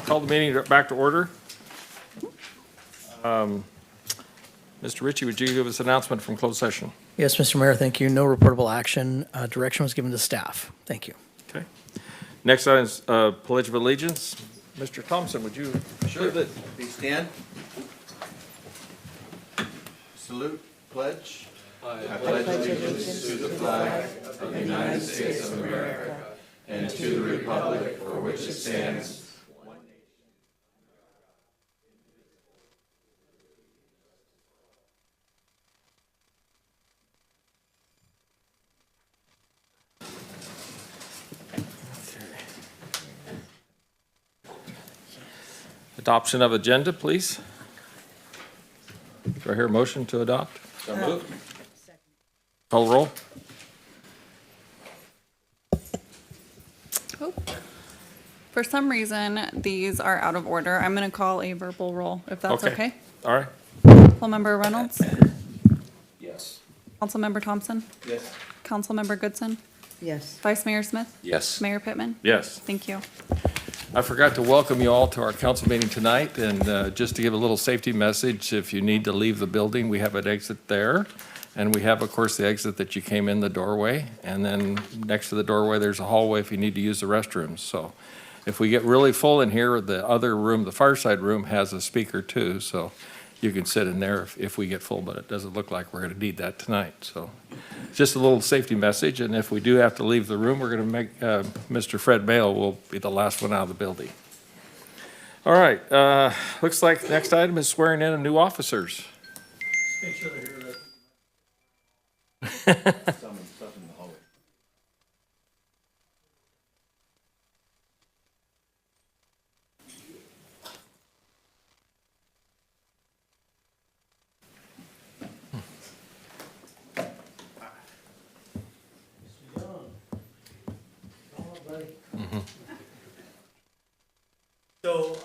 Call the meeting back to order. Mr. Ritchie, would you give us an announcement from closed session? Yes, Mr. Mayor, thank you. No reportable action. Direction was given to staff. Thank you. Okay. Next item is Pledge of Allegiance. Mr. Thompson, would you? Sure. Please stand. Salute, pledge. I pledge allegiance to the flag of the United States of America and to the republic for which it stands, Adoption of agenda, please. Do I hear a motion to adopt? So moved. Call the roll. Oh. For some reason, these are out of order. I'm going to call a verbal roll, if that's okay. All right. Councilmember Reynolds? Yes. Councilmember Thompson? Yes. Councilmember Goodson? Yes. Vice Mayor Smith? Yes. Mayor Pittman? Yes. Thank you. I forgot to welcome you all to our council meeting tonight, and just to give a little safety message, if you need to leave the building, we have an exit there. And we have, of course, the exit that you came in the doorway, and then next to the doorway, there's a hallway if you need to use the restrooms. So if we get really full in here, the other room, the fireside room, has a speaker too, so you can sit in there if we get full, but it doesn't look like we're gonna need that tonight. So just a little safety message, and if we do have to leave the room, we're gonna make, Mr. Fred Bale will be the last one out of the building. All right, looks like next item is swearing in of new officers. Make sure they're here. Stuff in the hallway. So,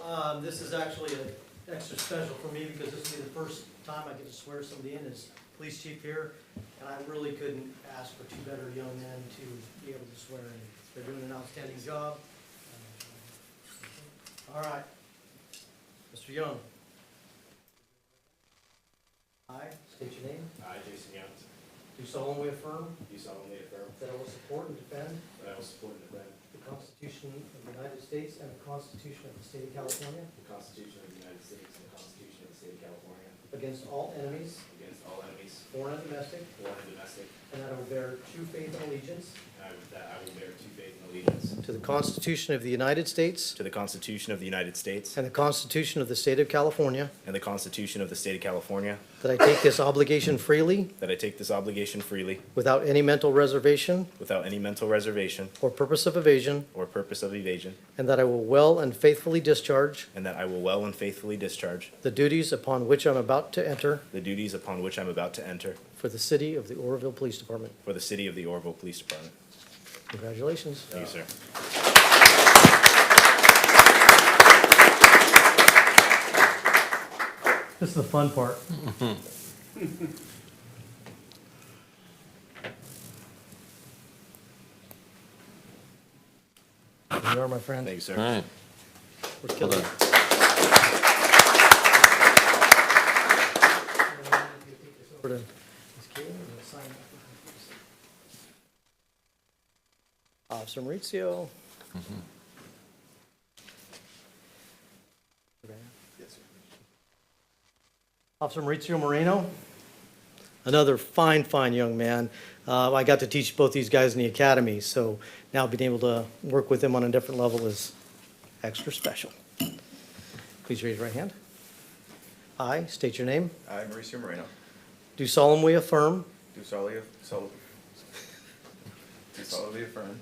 this is actually an extra special for me because this will be the first time I get to swear somebody in as police chief here. And I really couldn't ask for two better young men to be able to swear in. They're doing an outstanding job. All right. Mr. Young. I state your name. I, Jason Youngs, Do solemnly affirm do solemnly affirm that I will support and defend that I will support and defend the Constitution of the United States and the Constitution of the State of California the Constitution of the United States and the Constitution of the State of California against all enemies, against all enemies, foreign and domestic, foreign and domestic, and that I will bear true faith and allegiance and that I will bear true faith and allegiance to the Constitution of the United States to the Constitution of the United States and the Constitution of the State of California, and the Constitution of the State of California, that I take this obligation freely that I take this obligation freely without any mental reservation without any mental reservation or purpose of evasion, or purpose of evasion, and that I will well and faithfully discharge and that I will well and faithfully discharge the duties upon which I'm about to enter the duties upon which I'm about to enter for the city of the Oroville Police Department. for the city of the Oroville Police Department. Congratulations. Thank you, sir. This is the fun part. Here you are, my friend. Thank you, sir. All right. We're killing it. Over to Ms. Kayla, and we'll sign that. Officer Maurizio. Officer Maurizio Moreno, another fine, fine young man. I got to teach both these guys in the academy, so now being able to work with them on a different level is extra special. Please raise your right hand. I state your name. I, Mauricio Moreno, Do solemnly affirm do solemnly affirm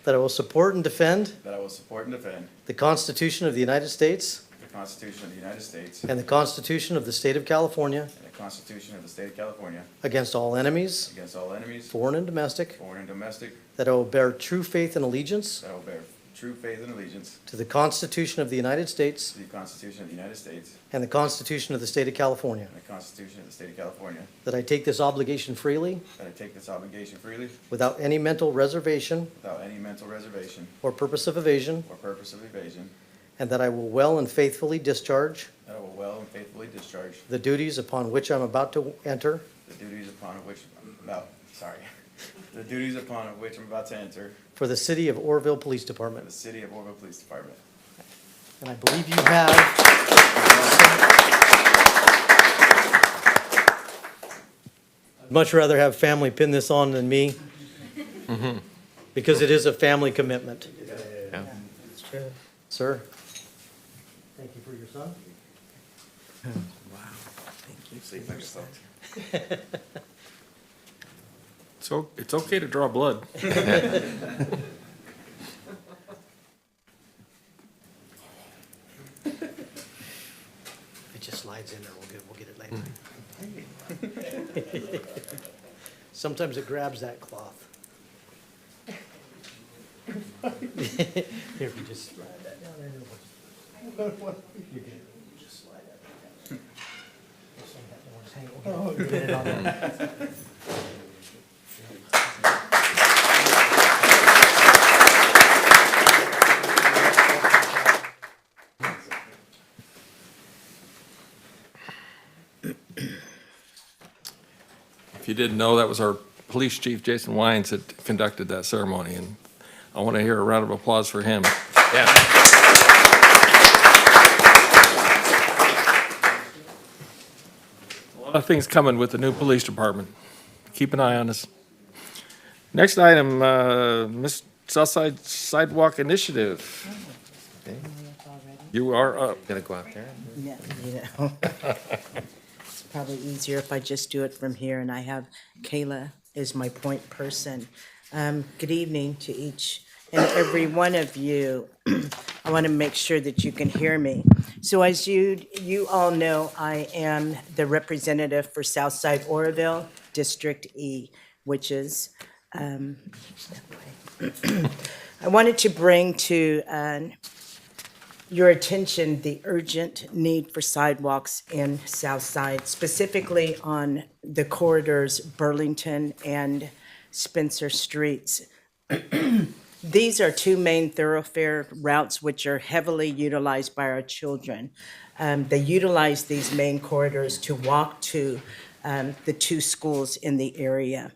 that I will support and defend that I will support and defend the Constitution of the United States the Constitution of the United States and the Constitution of the State of California and the Constitution of the State of California against all enemies, against all enemies, foreign and domestic, foreign and domestic, that I will bear true faith and allegiance that I will bear true faith and allegiance to the Constitution of the United States to the Constitution of the United States and the Constitution of the State of California, and the Constitution of the State of California, that I take this obligation freely that I take this obligation freely without any mental reservation without any mental reservation or purpose of evasion, or purpose of evasion, and that I will well and faithfully discharge that I will well and faithfully discharge the duties upon which I'm about to enter the duties upon which I'm about, the duties upon which I'm about to enter for the City of Oroville Police for Department. the City of Oroville Police Department. And I believe you have. I'd much rather have family pin this on than me, because it is a family commitment. It's true. Sir? Thank you for your son. See if I can stop. So it's okay to draw blood. It just slides in there, we'll get it later. Sometimes it grabs that cloth. Here, if you just slide that down there. You can just slide that right down. We'll get it on there. If you didn't know, that was our police chief, Jason Wines, that conducted that ceremony, and I want to hear a round of applause for him. A lot of things coming with the new police department. Keep an eye on us. Next item, Miss Southside Sidewalk Initiative. You are up. Gonna go out there? Yeah, you know. It's probably easier if I just do it from here, and I have Kayla as my point person. Good evening to each and every one of you. I want to make sure that you can hear me. So as you all know, I am the representative for Southside Oroville, District E, which is, I wanted to bring to your attention the urgent need for sidewalks in Southside, specifically on the corridors Burlington and Spencer Streets. These are two main thoroughfare routes which are heavily utilized by our children. They utilize these main corridors to walk to the two schools in the area.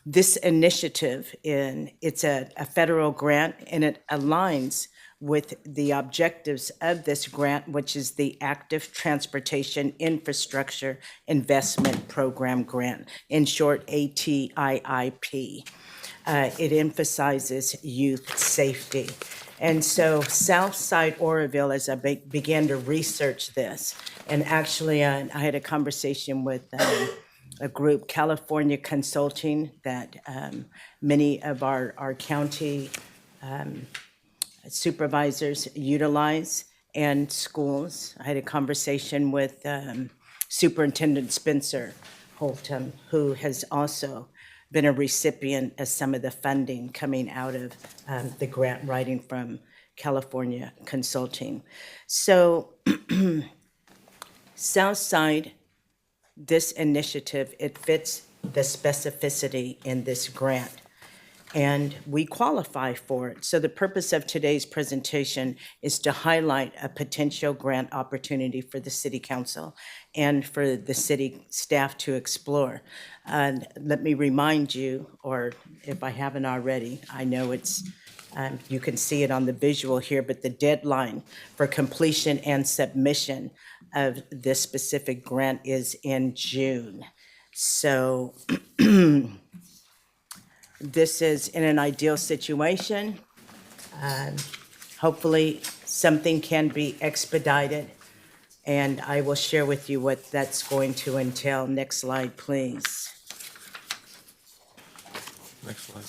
This initiative, it's a federal grant, and it aligns with the objectives of this grant, which is the Active Transportation Infrastructure Investment Program Grant, in short, ATIIP. It emphasizes youth safety. And so Southside Oroville, as I began to research this, and actually I had a conversation with a group, California Consulting, that many of our county supervisors utilize, and schools. I had a conversation with Superintendent Spencer Holtum, who has also been a recipient of some of the funding coming out of the grant writing from California Consulting. So Southside, this initiative, it fits the specificity in this grant, and we qualify for it. So the purpose of today's presentation is to highlight a potential grant opportunity for the City Council and for the city staff to explore. And let me remind you, or if I haven't already, I know it's, you can see it on the visual here, but the deadline for completion and submission of this specific grant is in June. So this is in an ideal situation. Hopefully, something can be expedited, and I will share with you what that's going to entail. Next slide, please. Next slide.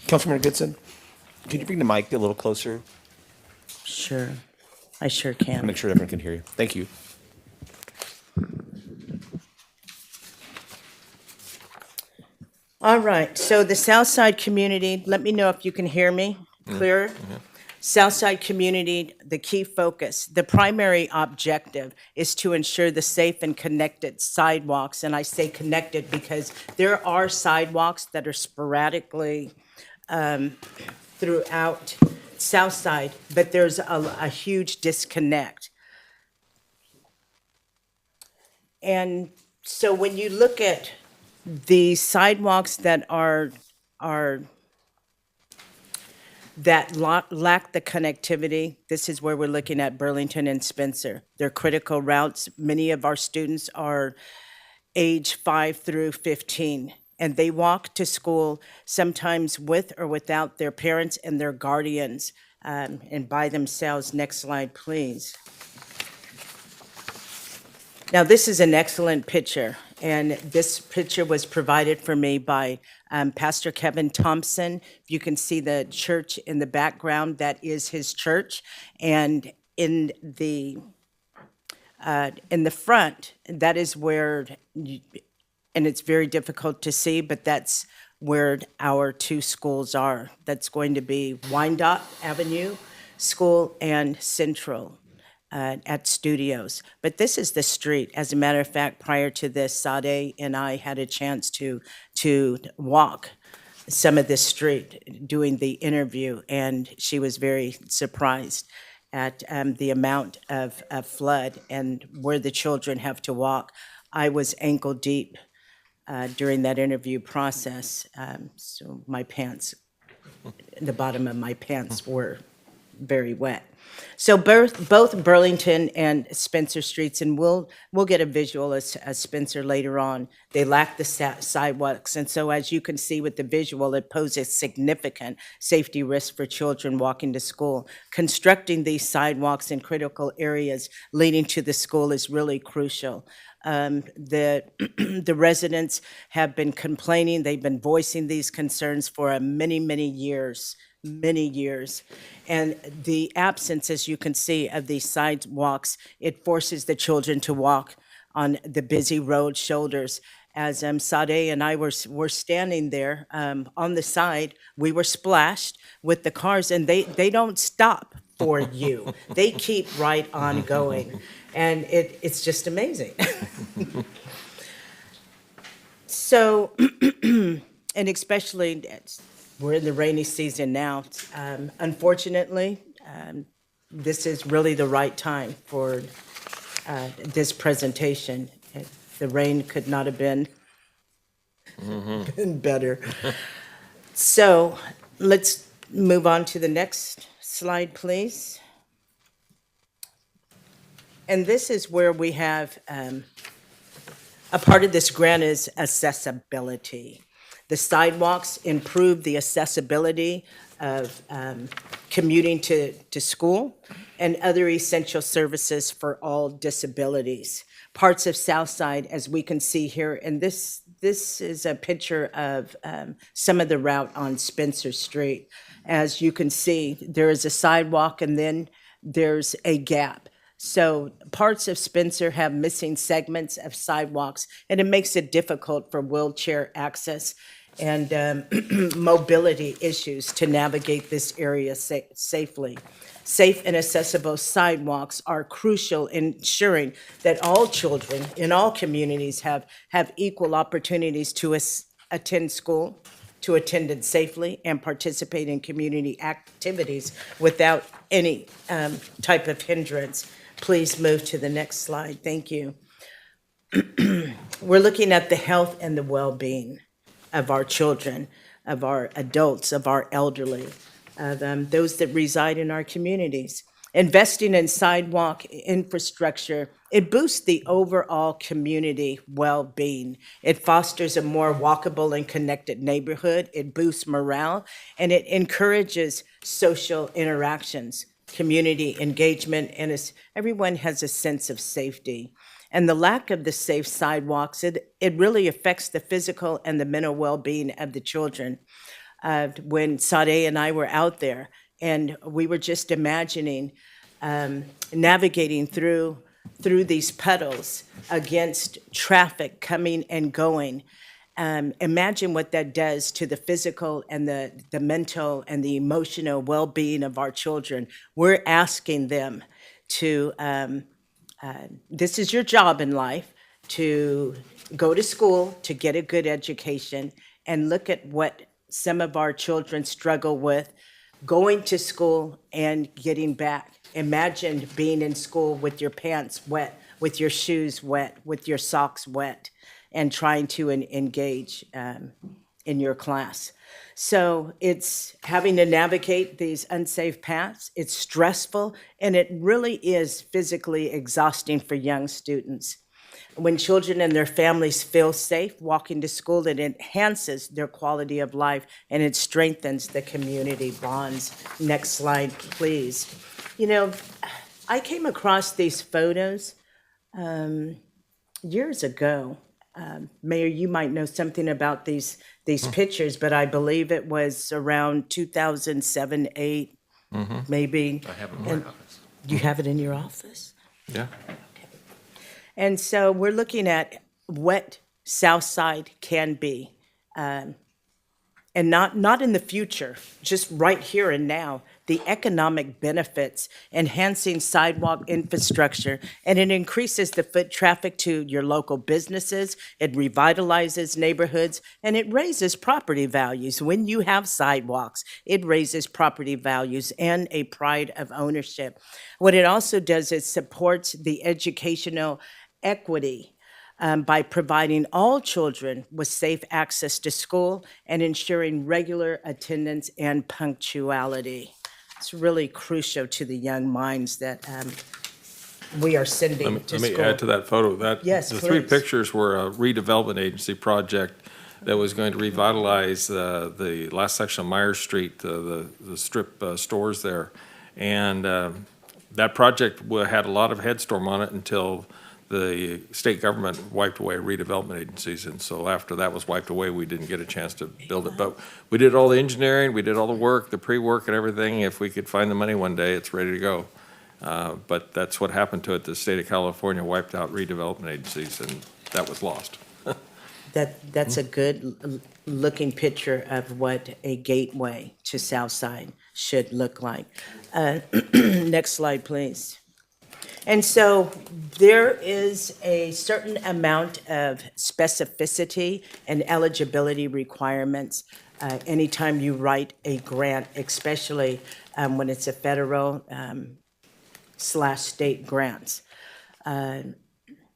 Councilmember Goodson, could you bring the mic a little closer? Sure, I sure can. Make sure everyone can hear you. Thank you. All right, so the Southside community, let me know if you can hear me clearer. Southside community, the key focus, the primary objective is to ensure the safe and connected sidewalks. And I say connected because there are sidewalks that are sporadically throughout south side, but there's a huge disconnect. And so when you look at the sidewalks that lack the connectivity, this is where we're looking at Burlington and Spencer. They're critical routes. Many of our students are age 5 through 15, and they walk to school sometimes with or without their parents and their guardians, and by themselves. Next slide, please. Now, this is an excellent picture, and this picture was provided for me by Pastor Kevin Thompson. You can see the church in the background. That is his church. And in the front, that is where, and it's very difficult to see, but that's where our two schools are. That's going to be Wyandotte Avenue School and Central at Studios. But this is the street. As a matter of fact, prior to this, Sade and I had a chance to walk some of this street doing the interview, and she was very surprised at the amount of flood and where the children have to walk. I was ankle deep during that interview process, so my pants, the bottom of my pants were very wet. So both Burlington and Spencer streets, and we'll get a visual as Spencer later on, they lack the sidewalks. And so as you can see with the visual, it poses significant safety risk for children walking to school. Constructing these sidewalks in critical areas leading to the school is really crucial. The residents have been complaining, they've been voicing these concerns for many years. And the absence, as you can see, of these sidewalks, it forces the children to walk on the busy road shoulders. As Sade and I were standing there on the side, we were splashed with the cars, and they don't stop for you. They keep right on going, and it's just amazing. So, and especially, we're in the rainy season now. Unfortunately, this is really the right time for this presentation. The rain could not have been better. So let's move on to the next slide, please. And this is where we have a part of this grant is accessibility. The sidewalks improve the accessibility of commuting to school and other essential services for all disabilities. Parts of Southside, as we can see here, and this is a picture of some of the route on Spencer Street. As you can see, there is a sidewalk and then there's a gap. So parts of Spencer have missing segments of sidewalks, and it makes it difficult for wheelchair access and mobility issues to navigate this area safely. Safe and accessible sidewalks are crucial in ensuring that all children in all communities have equal opportunities to attend school, to attend it safely, and participate in community activities without any type of hindrance. Please move to the next slide. Thank you. We're looking at the health and the well-being of our children, of our adults, of our elderly, of those that reside in our communities. Investing in sidewalk infrastructure, it boosts the overall community well-being. It fosters a more walkable and connected neighborhood. It boosts morale, and it encourages social interactions, community engagement, and everyone has a sense of safety. And the lack of the safe sidewalks, it really affects the physical and the mental well-being of the children. When Sade and I were out there, and we were just imagining navigating through these puddles against traffic coming and going. Imagine what that does to the physical and the mental and the emotional well-being of our children. We're asking them to, this is your job in life, to go to school, to get a good education, and look at what some of our children struggle with going to school and getting back. Imagine being in school with your pants wet, with your shoes wet, with your socks wet, and trying to engage in your class. So it's having to navigate these unsafe paths. It's stressful, and it really is physically exhausting for young students. When children and their families feel safe walking to school, it enhances their quality of life and it strengthens the community bonds. Next slide, please. You know, I came across these photos years ago. Mayor, you might know something about these pictures, but I believe it was around 2007, 8, maybe. I have it in my office. You have it in your office? Yeah. And so we're looking at what Southside can be, and not in the future, just right here and now. The economic benefits, enhancing sidewalk infrastructure, and it increases the foot traffic to your local businesses, it revitalizes neighborhoods, and it raises property values. When you have sidewalks, it raises property values and a pride of ownership. What it also does is supports the educational equity by providing all children with safe access to school and ensuring regular attendance and punctuality. It's really crucial to the young minds that we are sending to Let me school. add to that photo. Yes, the three please. pictures were a redevelopment agency project that was going to revitalize the last section of Myers Street, the strip stores there. And that project had a lot of headstorm on it until the state government wiped away redevelopment agencies. And so after that was wiped away, we didn't get a chance to build it. But we did all the engineering, we did all the work, the pre-work and everything. If we could find the money one day, it's ready to go. But that's what happened to it. The state of California wiped out redevelopment agencies, and that was lost. That's a good looking picture of what a gateway to Southside should look like. Next slide, please. And so there is a certain amount of specificity and eligibility requirements anytime you write a grant, especially when it's a federal / state grants.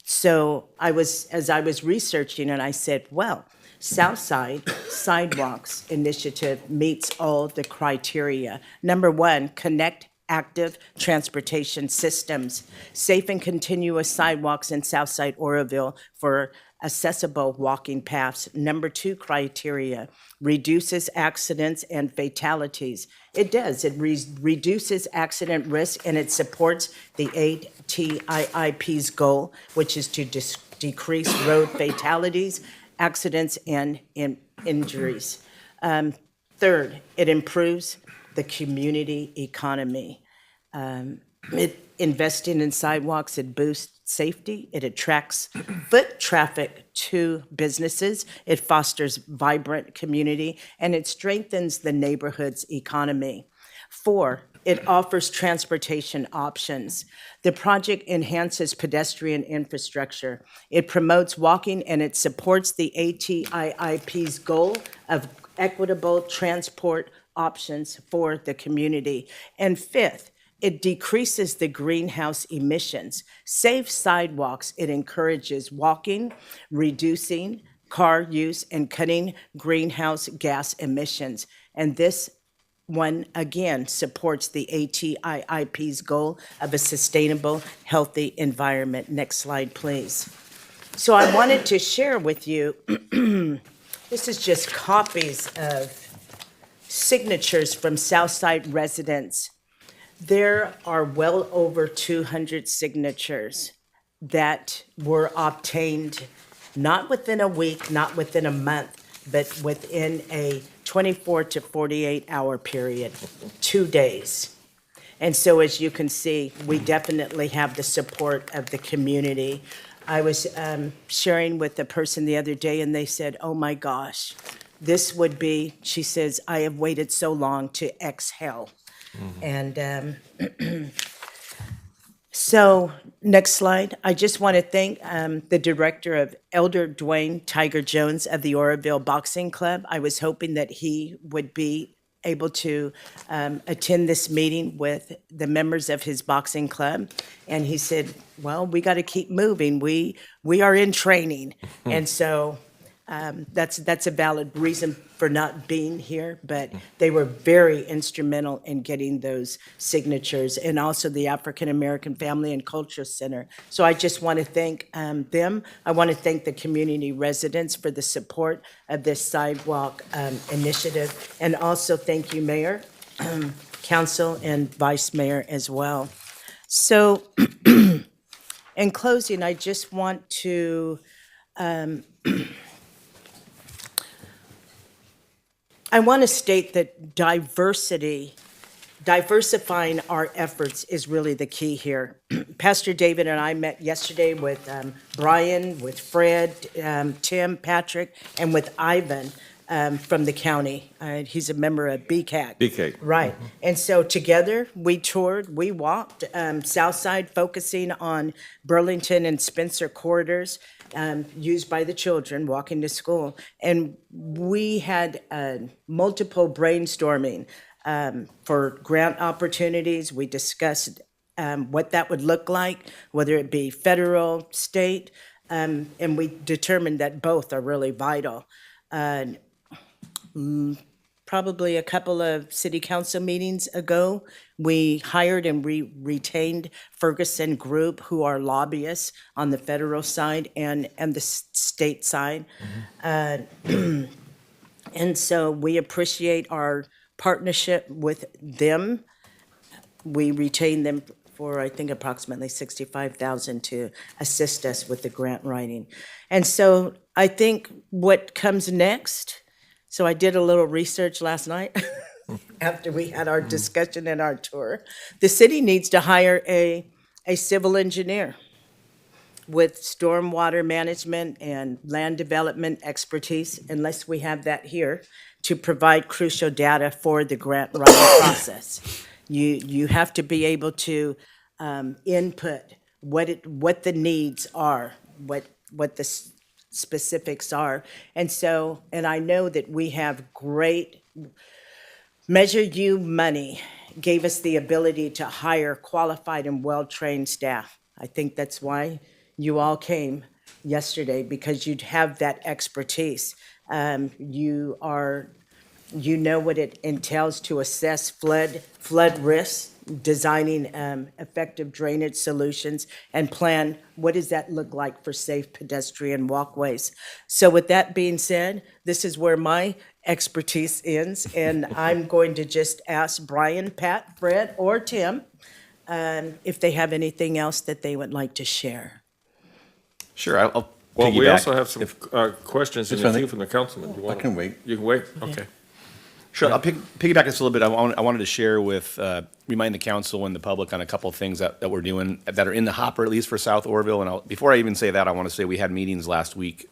So as I was researching it, I said, well, Southside Sidewalks Initiative meets all the criteria. Number one, connect active transportation systems, safe and continuous sidewalks in Southside Oroville for accessible walking paths. Number two criteria, reduces accidents and fatalities. It does. It reduces accident risk, and it supports the ATIIP's goal, which is to decrease road fatalities, accidents, and injuries. Third, it improves the community economy. Investing in sidewalks, it boosts safety, it attracts foot traffic to businesses, it fosters vibrant community, and it strengthens the neighborhood's economy. 4, it offers transportation options. The project enhances pedestrian infrastructure. It promotes walking, and it supports the ATIIP's goal of equitable transport options for the community. And 5th, it decreases the greenhouse emissions. Safe sidewalks, it encourages walking, reducing car use, and cutting greenhouse gas emissions. And this one, again, supports the ATIIP's goal of a sustainable, healthy environment. Next slide, please. So I wanted to share with you, this is just copies of signatures from Southside residents. There are well over 200 signatures that were obtained not within a week, not within a month, but within a 24 to 48 hour period, 2 days. And so as you can see, we definitely have the support of the community. I was sharing with a person the other day, and they said, oh my gosh, this would be, she says, I have waited so long to exhale. And so, next slide. I just want to thank the director of Elder Dwayne Tiger Jones of the Oroville Boxing Club. I was hoping that he would be able to attend this meeting with the members of his boxing club. And he said, well, we got to keep moving. We are in training. And so that's a valid reason for not being here, but they were very instrumental in getting those signatures, and also the African American Family and Culture Center. So I just want to thank them. I want to thank the community residents for the support of this sidewalk initiative, and also thank you, Mayor, Council, and Vice Mayor as well. So in closing, I just want to I want to state that diversifying our efforts is really the key here. Pastor David and I met yesterday with Brian, with Fred, Tim, Patrick, and with Ivan from the county. He's a member of BCAC. BCAC. Right. And so together, we toured, we walked South Side, focusing on Burlington and Spencer corridors used by the children walking to school. And we had multiple brainstorming for grant opportunities. We discussed what that would look like, whether it be federal, state, and we determined that both are really vital. Probably a couple of city council meetings ago, we hired and we retained Ferguson Group, who are lobbyists on the federal side and the state side. And so we appreciate our partnership with them. We retained them for, I think, approximately $65,000 to assist us with the grant writing. And so I think what comes next, so I did a little research last night after we had our discussion and our tour. The city needs to hire a civil engineer with stormwater management and land development expertise, unless we have that here, to provide crucial data for the grant writing process. You have to be able to input what the needs are, what the specifics are. And so, and I know that we have great, Measure U money gave us the ability to hire qualified and well-trained staff. I think that's why you all came yesterday, because you'd have that expertise. You know what it entails to assess flood risks, designing effective drainage solutions, and plan what does that look like for safe pedestrian walkways. So with that being said, this is where my expertise ends, and I'm going to just ask Brian, Pat, Fred, or Tim if they have anything else that they would like to share. Sure, I'll Well, we piggyback. also have some questions in the queue from the councilman. You I want- can wait. You can wait? Okay. Sure, I'll piggyback this a little bit. I wanted to share with, remind the council and the public on a couple of things that we're doing that are in the hopper, at least for South Oroville. And before I even say that, I want to say we had meetings last week.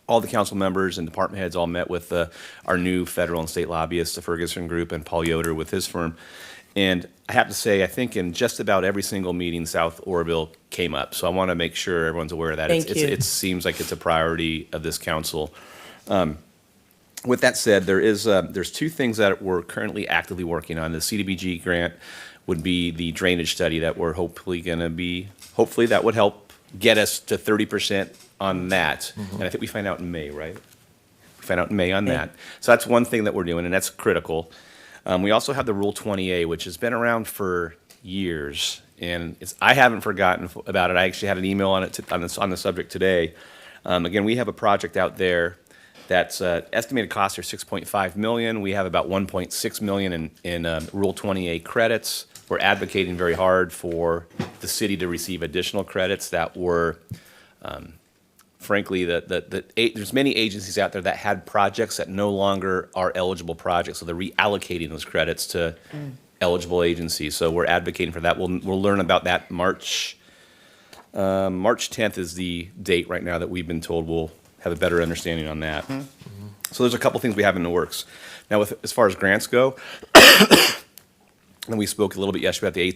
All the council members and department heads all met with our new federal and state lobbyists, the Ferguson Group, and Paul Yoder with his firm. And I have to say, I think in just about every single meeting, South Oroville came up. So I want to make sure everyone's aware of that. Thank you. It seems like it's a priority of this council. With that said, there's two things that we're currently actively working on. The CDBG grant would be the drainage study that we're hopefully that would help get us to 30% on that. And I think we find out in May, right? We find out in May on that. So that's one thing that we're doing, and that's critical. We also have the Rule 20A, which has been around for years, and I haven't forgotten about it. I actually had an email on it on the subject today. Again, we have a project out there that's estimated costs are $6.5 million. We have about $1.6 million in Rule 20A credits. We're advocating very hard for the city to receive additional credits that were, frankly, there's many agencies out there that had projects that no longer are eligible projects, so they're reallocating those credits to eligible agencies. So we're advocating for that. We'll learn about that March 10th is the date right now that we've been told. We'll have a better understanding on that. So there's a couple things we have in the works. Now, as far as grants go, and we spoke a little bit yesterday about the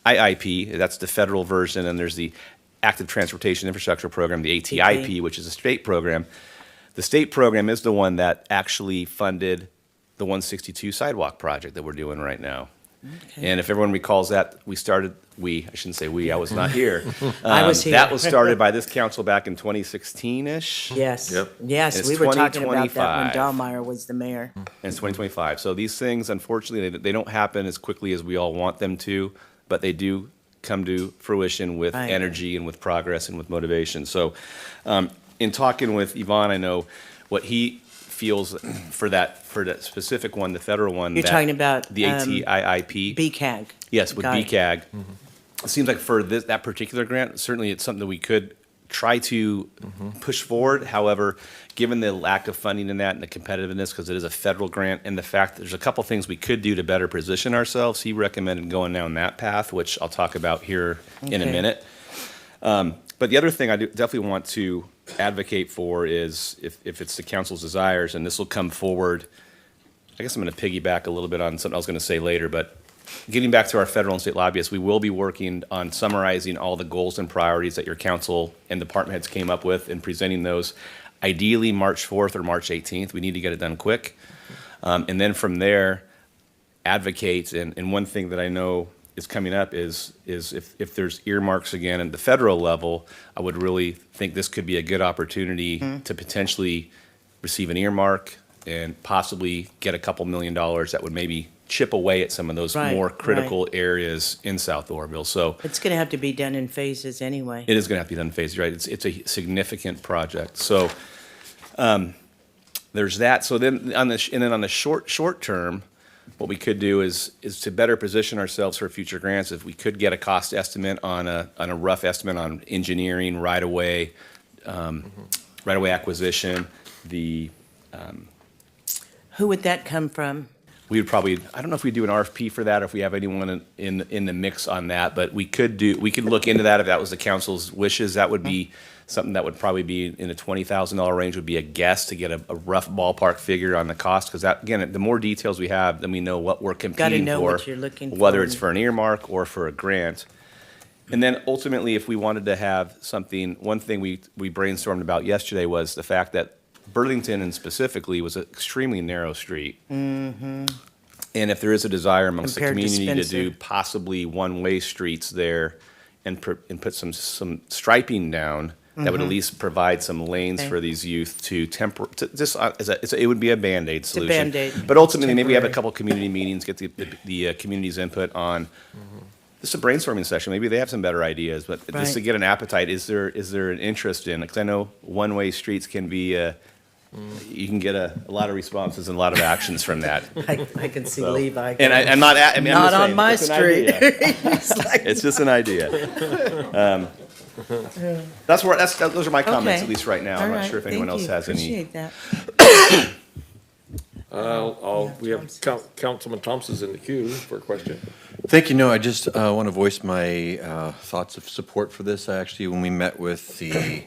ATIIP, that's the federal version, and there's the Active Transportation Infrastructure Program, the ATIP, which is a state program. The state program is the one that actually funded the 162 sidewalk project that we're doing right now. And if everyone recalls that, I shouldn't say we, I was not here. I was here. That was started by this council back in 2016-ish. Yes. Yep. Yes, It's we were talking about that when 2025. Dahlmeyer was the mayor. And it's 2025. So these things, unfortunately, they don't happen as quickly as we all want them to, but they do come to fruition with Right. energy and with progress and with motivation. So in talking with Yvonne, I know what he feels for that specific one, the federal one. You're that- talking about, the ATIIP. BCAG. Yes, with Got it. BCAG. It seems like for that particular grant, certainly it's something that we could try to push forward. However, given the lack of funding in that and the competitiveness, because it is a federal grant, and the fact that there's a couple things we could do to better position ourselves, he recommended going down that path, which I'll talk about here in a Okay. minute. But the other thing I definitely want to advocate for is, if it's the council's desires, and this will come forward, I guess I'm going to piggyback a little bit on something I was going to say later, but getting back to our federal and state lobbyists, we will be working on summarizing all the goals and priorities that your council and department heads came up with and presenting those, ideally March 4th or March 18th. We need to get it done quick. And then from there, advocate, and one thing that I know is coming up is if there's earmarks again at the federal level, I would really think this could be a good opportunity to potentially receive an earmark and possibly get a couple $1 million that would maybe chip away at some of those Right, more right. critical areas in South Oroville. So It's going to have to be done in phases anyway. it is going to have to be done in phases, right? It's a significant project. So there's that. So then on the short term, what we could do is to better position ourselves for future grants. If we could get a cost estimate on a rough estimate on engineering, right of way acquisition, Who would that come from? we would probably, I don't know if we do an RFP for that or if we have anyone in the mix on that, but we could look into that if that was the council's wishes. That would be something that would probably be in the $20,000 range, would be a guess to get a rough ballpark figure on the cost. Because that, again, the more details we have, then we know what we're competing for. know what you're looking Whether for. it's for an earmark or for a grant. And then ultimately, if we wanted to have something, one thing we brainstormed about yesterday was the fact that Burlington and specifically was an extremely narrow street. And if there is a desire amongst the Compared to community to do Spencer. possibly one-way streets there and put some striping down, that would at least provide some lanes Okay. for these youth to it would be a Band-Aid solution. Band-Aid. But ultimately, maybe we have a Temporary. couple community meetings, get the community's input on this is a brainstorming session. Maybe they have some better ideas, but just to Right. get an appetite, is there an interest in? Because I know one-way streets can be, you can get a lot of responses and a lot of actions from that. I can see So- Levi. And I'm not, I mean, I'm Not just on saying, my it's an street. idea. It's just an idea. Those are my comments, Okay. at least right now. I'm All not right, sure if anyone thank else you. has any. Appreciate that. We have Councilman Thompson's in the queue for a question. Thank you. No, I just want to voice my thoughts of support for this. Actually, when we met with the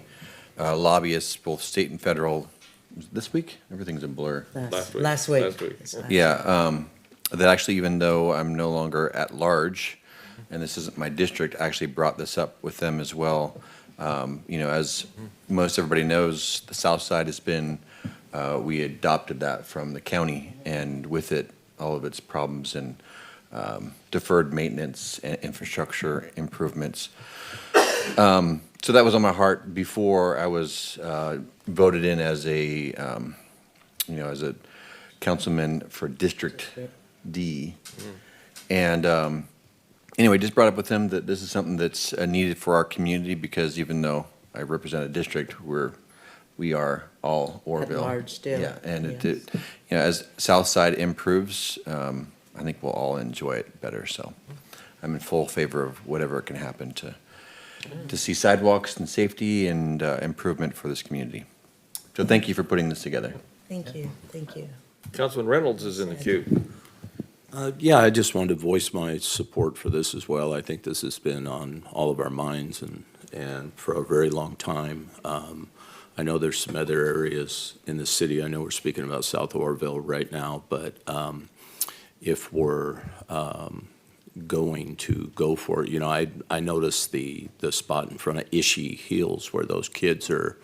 lobbyists, both state and federal, was it this week? Everything's a blur. Last week. Last week. Last week. Yeah, that actually, even though I'm no longer at large, and this isn't my district, I actually brought this up with them as well. As most everybody knows, the South Side has been, we adopted that from the county, and with it, all of its problems and deferred maintenance and infrastructure improvements. So that was on my heart before I was voted in as a, as a councilman for District D. And anyway, just brought up with him that this is something that's needed for our community, because even though I represent a district, we are all Oroville. large still, Yeah, and yes. as South Side improves, I think we'll all enjoy it better. So I'm in full favor of whatever can happen to see sidewalks and safety and improvement for this community. So thank you for putting this together. Thank you, thank you. Councilman Reynolds is in the queue. Yeah, I just wanted to voice my support for this as well. I think this has been on all of our minds and for a very long time. I know there's some other areas in the city. I know we're speaking about South Oroville right now, but if we're going to go for it, I noticed the spot in front of Ishii Hills where those kids are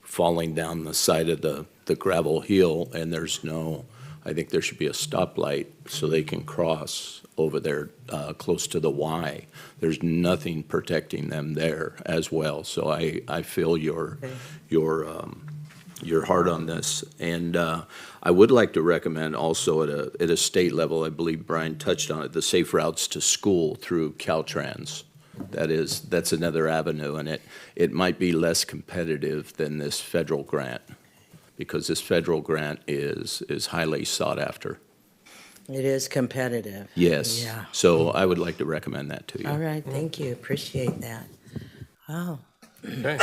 falling down the side of the gravel hill, and there's no I think there should be a stoplight so they can cross over there close to the Y. There's nothing protecting them there as well. So I feel your heart on this. And I would like to recommend also at a state level, I believe Brian touched on it, the Safe Routes to School through Caltrans. That's another avenue, and it might be less competitive than this federal grant, because this federal grant is highly sought after. It is competitive. Yes. Yeah. So I would like to recommend that to you. All right, thank you, appreciate that. Oh, Okay.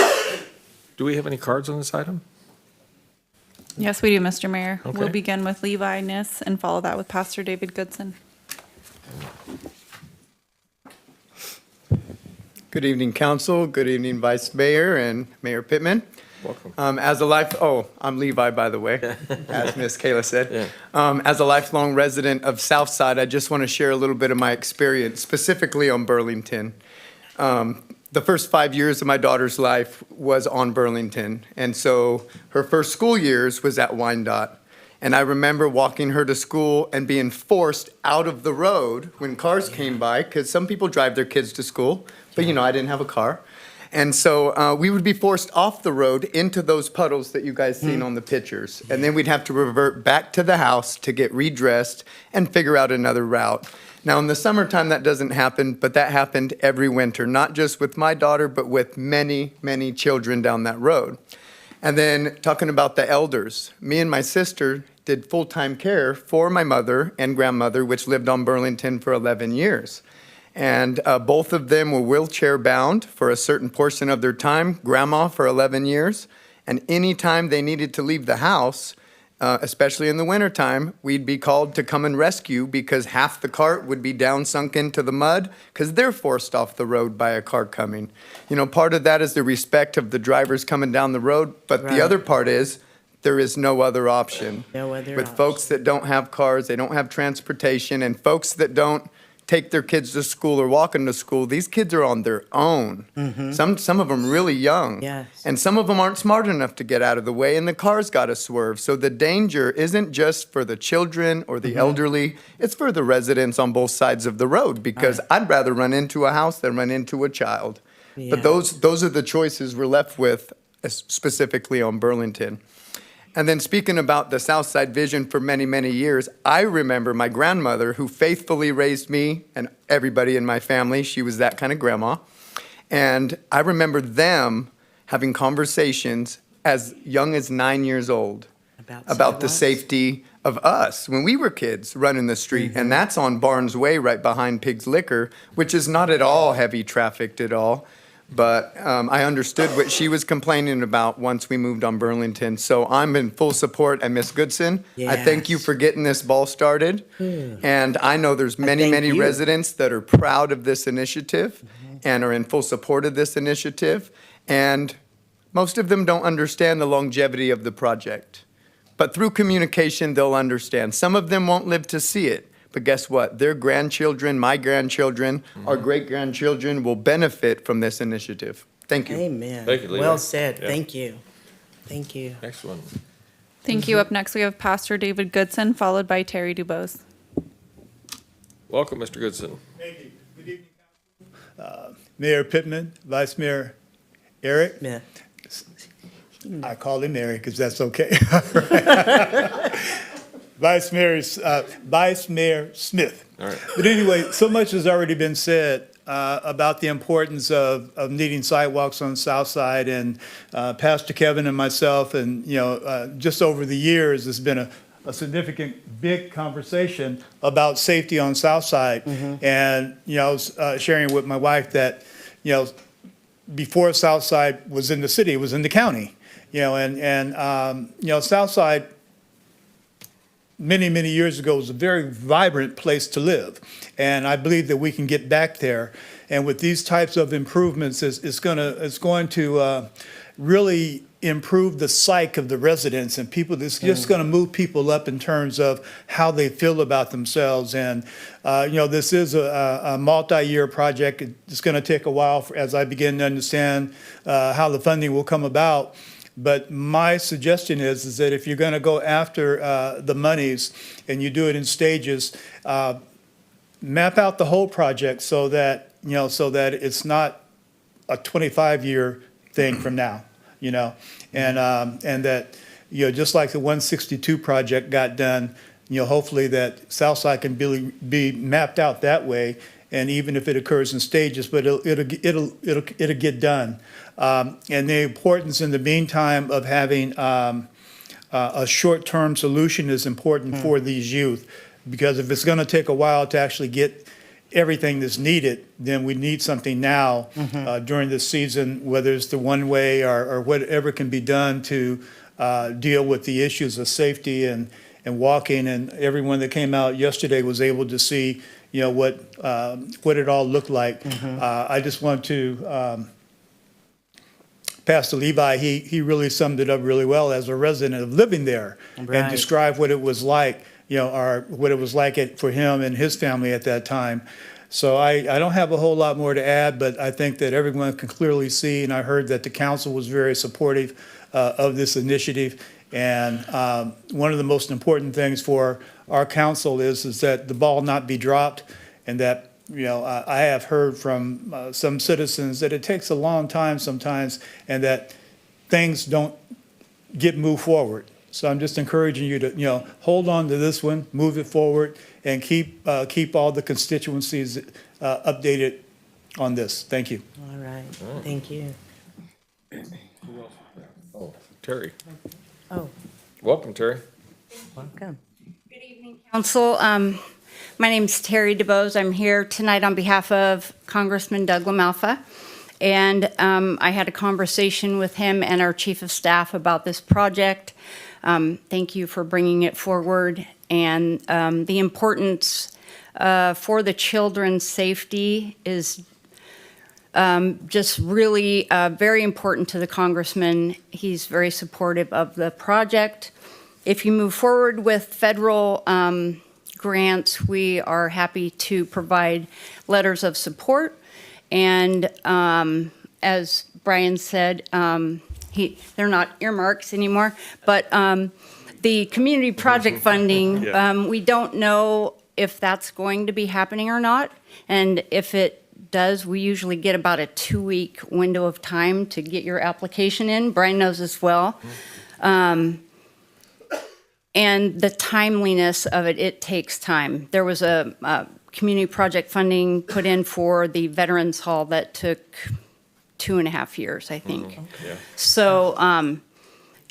Do we have any cards on this item? Yes, we do, Mr. Mayor. Okay. We'll begin with Levi Niss and follow that with Pastor David Goodson. Good evening, council. Good evening, Vice Mayor and Mayor Pittman. Welcome. I'm Levi, by the way, as Miss Kayla said. As a lifelong resident of Southside, I just want to share a little bit of my experience, specifically on Burlington. The first 5 years of my daughter's life was on Burlington, and so her first school years was at Wyandotte. And I remember walking her to school and being forced out of the road when cars came by, because some people drive their kids to school, but I didn't have a car. And so we would be forced off the road into those puddles that you guys seen on the pictures. And then we'd have to revert back to the house to get redressed and figure out another route. Now, in the summertime, that doesn't happen, but that happened every winter, not just with my daughter, but with many, many children down that road. And then talking about the elders, me and my sister did full-time care for my mother and grandmother, which lived on Burlington for 11 years. And both of them were wheelchair-bound for a certain portion of their time, grandma for 11 years. And any time they needed to leave the house, especially in the wintertime, we'd be called to come and rescue because half the cart would be down sunk into the mud because they're forced off the road by a car coming. Part of that is the respect of the drivers coming down the road, but Right. the other part is there is no other option. No other With option. folks that don't have cars, they don't have transportation, and folks that don't take their kids to school or walk into school, these kids are on their own. Some of them really young. Yes. And some of them aren't smart enough to get out of the way, and the car's got to swerve. So the danger isn't just for the children or the elderly, it's for the residents on both sides of the road, because I'd rather run into a house than run into a child. Yeah. But those are the choices we're left with, specifically on Burlington. And then speaking about the Southside vision for many, many years, I remember my grandmother who faithfully raised me and everybody in my family. She was that kind of grandma. And I remember them having conversations as young as 9 years old about the sidewalks? safety of us when we were kids running the street. And that's on Barnes Way right behind Pig's Liquor, which is not at all heavy trafficked at all. But I understood what she was complaining about once we moved on Burlington. So I'm in full support. And Miss Goodson, I thank you Yes. for getting this ball started. And I know there's many, thank many you. residents that are proud of this initiative and are in full support of this initiative. And most of them don't understand the longevity of the project. But through communication, they'll understand. Some of them won't live to see it. But guess what? Their grandchildren, my grandchildren, our great-grandchildren will benefit from this initiative. Thank you. Amen. Thank you, Levi. Well said, Yeah. thank you. Thank you. Next one. Thank you. Up next, we have Pastor David Goodson, followed by Terry Dubose. Welcome, Mr. Goodson. Thank you. Good evening, Council. Mayor Pittman, Vice Mayor Eric. Yeah. I call him Eric because that's okay. Vice Mayor Smith. All right. But anyway, so much has already been said about the importance of needing sidewalks on the south side. And Pastor Kevin and myself, and just over the years, there's been a significant, big conversation about safety on south side. And I was sharing with my wife that before south side was in the city, it was in the county. South side many, many years ago was a very vibrant place to live. And I believe that we can get back there. And with these types of improvements, it's going to really improve the psyche of the residents and people. It's just going to move people up in terms of how they feel about themselves. And, this is a multi-year project. It's going to take a while as I begin to understand how the funding will come about. But my suggestion is that if you're going to go after the monies and you do it in stages, map out the whole project so that, so that it's not a 25-year thing from now, and that, just like the 162 project got done, hopefully that Southside can be mapped out that way, and even if it occurs in stages, but it'll get done. And the importance in the meantime of having a short-term solution is important for these youth, because if it's going to take a while to actually get everything that's needed, then we need something now during this season, whether it's the one-way or whatever can be done to deal with the issues of safety and walking. And everyone that came out yesterday was able to see, what it all looked like. I just want to, Pastor Levi, he really summed it up really well as a resident of living there, and Right. described what it was like, or what it was like for him and his family at that time. So I don't have a whole lot more to add, but I think that everyone can clearly see, and I heard that the council was very supportive of this initiative. And one of the most important things for our council is that the ball not be dropped, and that, I have heard from some citizens that it takes a long time sometimes, and that things don't get moved forward. So I'm just encouraging you to, hold on to this one, move it forward, and keep all the constituencies updated on this. Thank you. All right, thank you. Oh, Terry. Oh, Welcome, Terry. welcome. Council, my name's Terry DeBose. I'm here tonight on behalf of Congressman Doug LaMalfa. And I had a conversation with him and our chief of staff about this project. Thank you for bringing it forward. And the importance for the children's safety is just really very important to the congressman. He's very supportive of the project. If you move forward with federal grants, we are happy to provide letters of support. And as Brian said, they're not earmarks anymore, but the community project funding, we don't know if that's going to be happening or not. And if it does, we usually get about a 2-week window of time to get your application in. Brian knows as well. And the timeliness of it, it takes time. There was a community project funding put in for the Veterans Hall that took 2.5 years, I think. Yeah. So,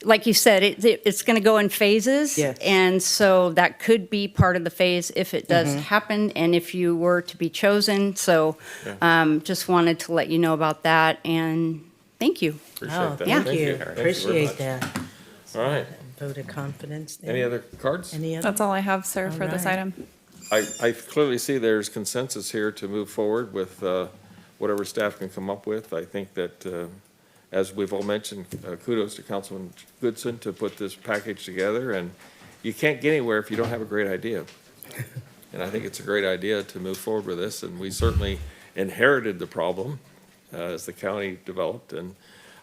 like you said, it's going to go in phases. Yes. And so that could be part of the phase if it does happen and if you were to be chosen. So just wanted to let you know about that, and thank you. Appreciate Oh, that. thank Thank you. you. Thank you very Appreciate much. that. All right. Vote of confidence there. Any other cards? Any other? That's all I have, sir, for this right. item. I clearly see there's consensus here to move forward with whatever staff can come up with. I think that, as we've all mentioned, kudos to Councilman Goodson to put this package together. And you can't get anywhere if you don't have a great idea. And I think it's a great idea to move forward with this. And we certainly inherited the problem as the county developed. And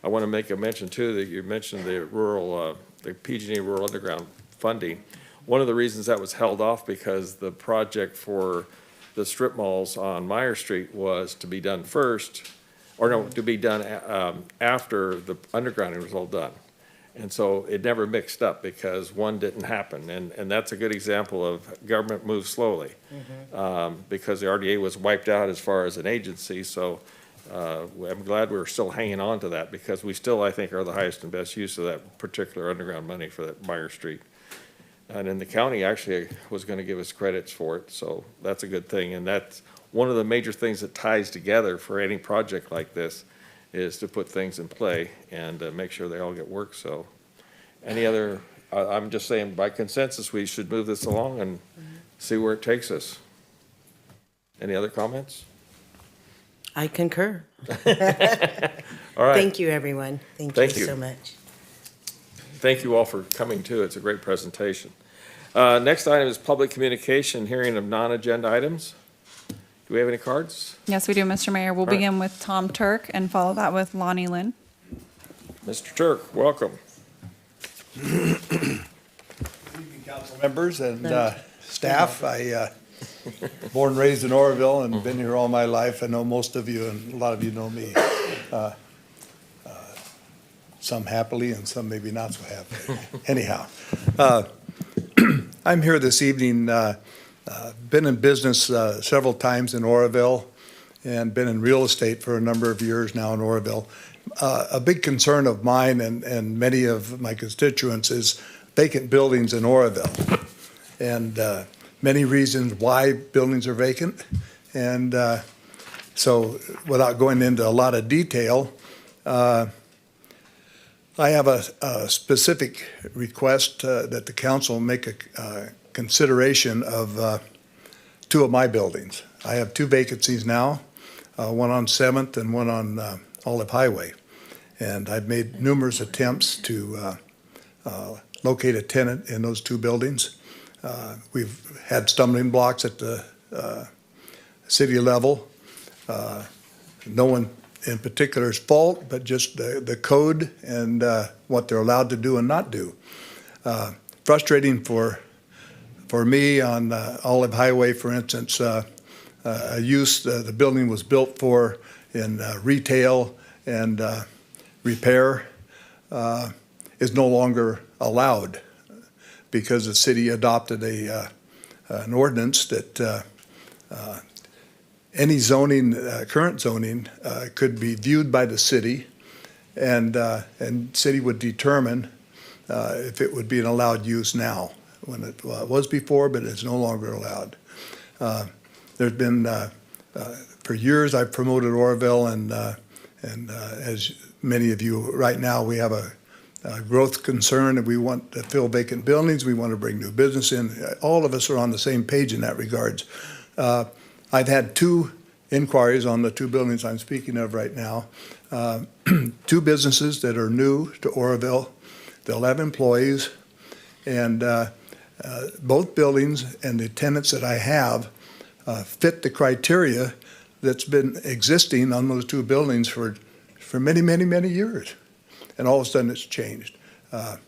I want to make a mention, too, that you mentioned the rural, the PG&E Rural Underground funding. One of the reasons that was held off because the project for the strip malls on Meyer Street was to be done first, or no, to be done after the undergrounding was all done. And so it never mixed up because one didn't happen. And that's a good example of government moves slowly. Because the RDA was wiped out as far as an agency. So I'm glad we're still hanging on to that because we still, I think, are the highest and best use of that particular underground money for that Meyer Street. And then the county actually was going to give us credits for it, so that's a good thing. And that's one of the major things that ties together for any project like this is to put things in play and make sure they all get work. So any other, I'm just saying by consensus, we should move this along and see where it takes us. Any other comments? I concur. All right. Thank you, everyone. Thank you so much. Thank you all for coming too. It's a great presentation. Next item is public communication, hearing of non-agenda items. Do we have any cards? Yes, we do, Mr. Mayor. We'll All right. begin with Tom Turk and follow that with Lonnie Lynn. Mr. Turk, welcome. Council members and staff. I born and raised in Oroville and been here all my life. I know most of you and a lot of you know me. Some happily and some maybe not so happily. Anyhow, I'm here this evening, been in business several times in Oroville and been in real estate for a number of years now in Oroville. A big concern of mine and many of my constituents is vacant buildings in Oroville, and many reasons why buildings are vacant. And so without going into a lot of detail, I have a specific request that the council make a consideration of two of my buildings. I have two vacancies now, one on 7th and one on Olive Highway. And I've made numerous attempts to locate a tenant in those two buildings. We've had stumbling blocks at the city level. No one in particular's fault, but just the code and what they're allowed to do and not do. Frustrating for me on Olive Highway, for instance, a use the building was built for in retail and repair is no longer allowed because the city adopted an ordinance that any zoning, current zoning, could be viewed by the city, and city would determine if it would be an allowed use now, when it was before, but it's no longer allowed. There's been, for years, I've promoted Oroville, and as many of you right now, we have a growth concern, and we want to fill vacant buildings. We want to bring new business in. All of us are on the same page in that regards. I've had two inquiries on the two buildings I'm speaking of right now. Two businesses that are new to Oroville. They'll have employees, and both buildings and the tenants that I have fit the criteria that's been existing on those two buildings for many, many, many years. And all of a sudden it's changed. The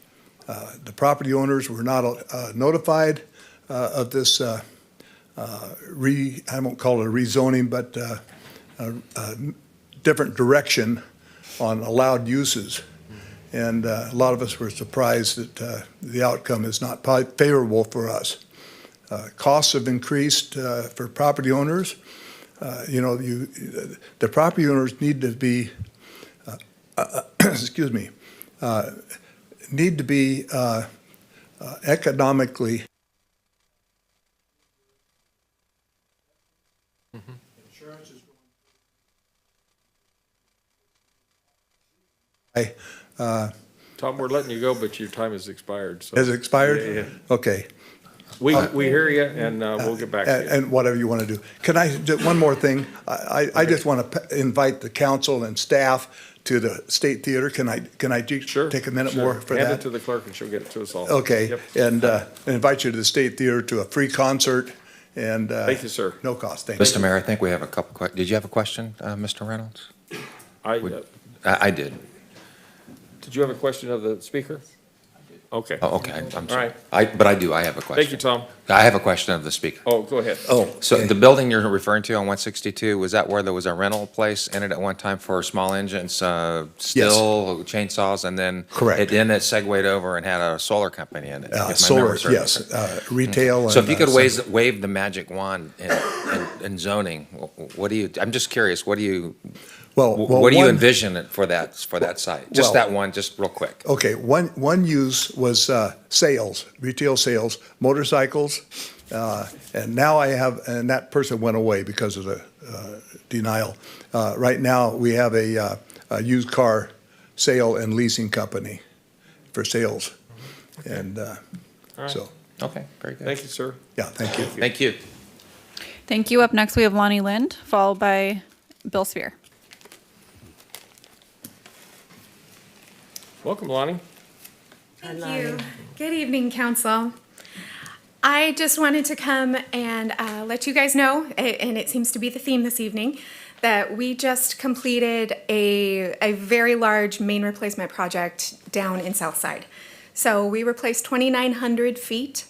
property owners were not notified of this I won't call it a rezoning, but a different direction on allowed uses. And a lot of us were surprised that the outcome is not favorable for us. Costs have increased for property owners. The property owners need to be, excuse me, need to be economically. Insurance is going. Tom, we're letting you go, but your time has expired. So. Has it expired? Yeah. Okay. We hear you, and we'll get back to you. And whatever you want to do. Can I, one more thing? I just want to invite the council and staff to the State Theater. Can I Sure. take a minute Sure. more for Hand that? it to the clerk, and she'll get it to us all. Okay, Yep. and invite you to the State Theater to a free concert, and Thank you, sir. no cost. Thank you. Mr. Mayor, I think we have a couple, did you have a question, Mr. Reynolds? I did. Did you have a question of the speaker? Okay. Oh, okay, I'm sorry. All But I do, I have a question. Thank you, Tom. I have a question of the speaker. Oh, go ahead. So the building you're referring to on 162, was that where there was a rental place in it at one time for small engines, steel, chainsaws, and then? Correct. Then it segued over and had a solar company in it? if my Solar, memory serves me yes, correct. retail. So if you and, could wave the magic wand in zoning, what do you, I'm just curious, what do you envision it for that site? Just well- that one, just real quick. Okay, one use was sales, retail sales, motorcycles, and now I have, and that person went away because of the denial. Right now, we have a used car sale and leasing company for sales, and right. so, Okay, very good. Thank you, sir. yeah, thank you. Thank you. Thank you. Up next, we have Lonnie Lind, followed by Bill Spear. Welcome, Lonnie. Thank you. Good evening, council. I just wanted to come and let you guys know, and it seems to be the theme this evening, that we just completed a very large main replacement project down in Southside. So we replaced 2,900 feet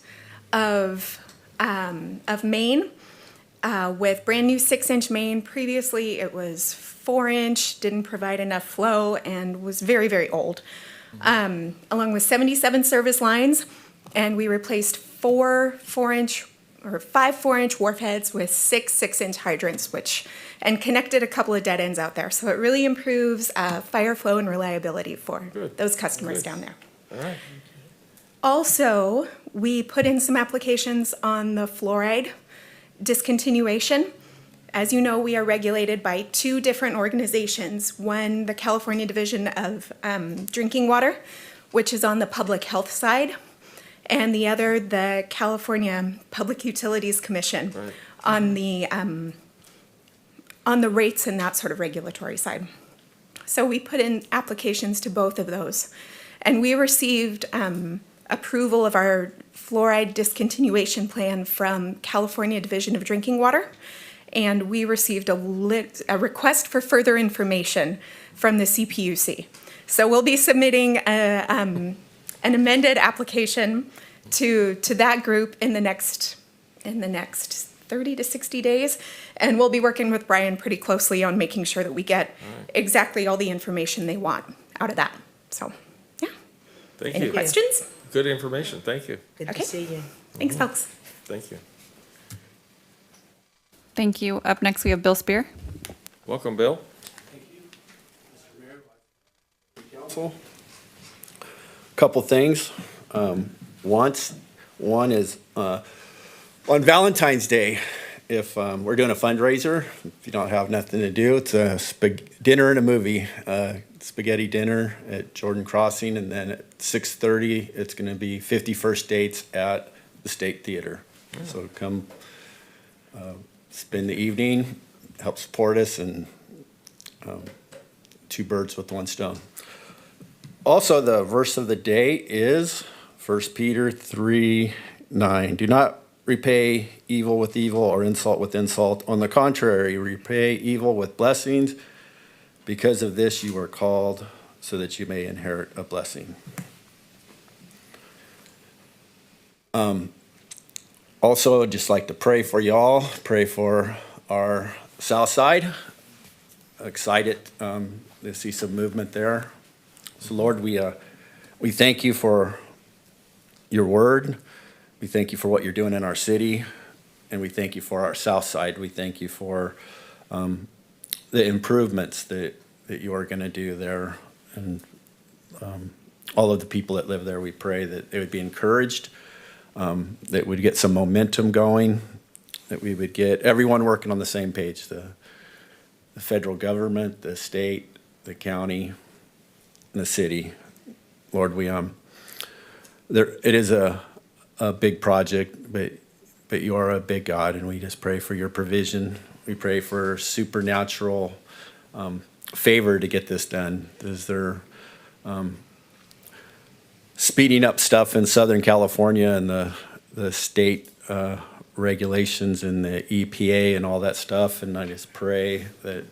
of main with brand new 6-inch main. Previously, it was 4-inch, didn't provide enough flow, and was very, very old. Along with 77 service lines, and we replaced 5 4-inch wharf heads with 6-inch hydrants, and connected a couple of dead ends out there. So it really improves fire flow and reliability for those customers down there. All right. Also, we put in some applications on the fluoride discontinuation. As you know, we are regulated by 2 different organizations. One, the California Division of Drinking Water, which is on the public health side, and the other, the California Public Utilities Commission, Right. on the rates and that sort of regulatory side. So we put in applications to both of those, and we received approval of our fluoride discontinuation plan from California Division of Drinking Water, and we received a request for further information from the CPUC. So we'll be submitting an amended application to that group in the next 30 to 60 days, and we'll be working with Brian pretty closely on making sure that we get exactly all the information they want out of that. So, yeah. Thank Any you. questions? Good information. Thank you. Good Okay. to see you. Thanks, folks. Thank you. Thank you. Up next, we have Bill Spear. Welcome, Bill. Council. Couple things. One is on Valentine's Day, if we're doing a fundraiser, if you don't have nothing to do, it's a dinner and a movie, spaghetti dinner at Jordan Crossing, and then at 6:30, it's going to be 51st Dates at the State Theater. So come spend the evening, help support us, and 2 birds with 1 stone. Also, the verse of the day is 1 Peter 3:9. Do not repay evil with evil or insult with insult. On the contrary, repay evil with blessings. Because of this, you are called so that you may inherit a blessing. Also, I'd just like to pray for y'all, pray for our South Side. Excited to see some movement there. So Lord, we thank you for your word. We thank you for what you're doing in our city, and we thank you for our South Side. We thank you for the improvements that you are going to do there, and all of the people that live there. We pray that they would be encouraged, that we'd get some momentum going, that we would get everyone working on the same page, the federal government, the state, the county, and the city. Lord, it is a big project, but you are a big God, and we just pray for your provision. We pray for supernatural favor to get this done. As they're speeding up stuff in Southern California and the state regulations and the EPA and all that stuff, and I just pray that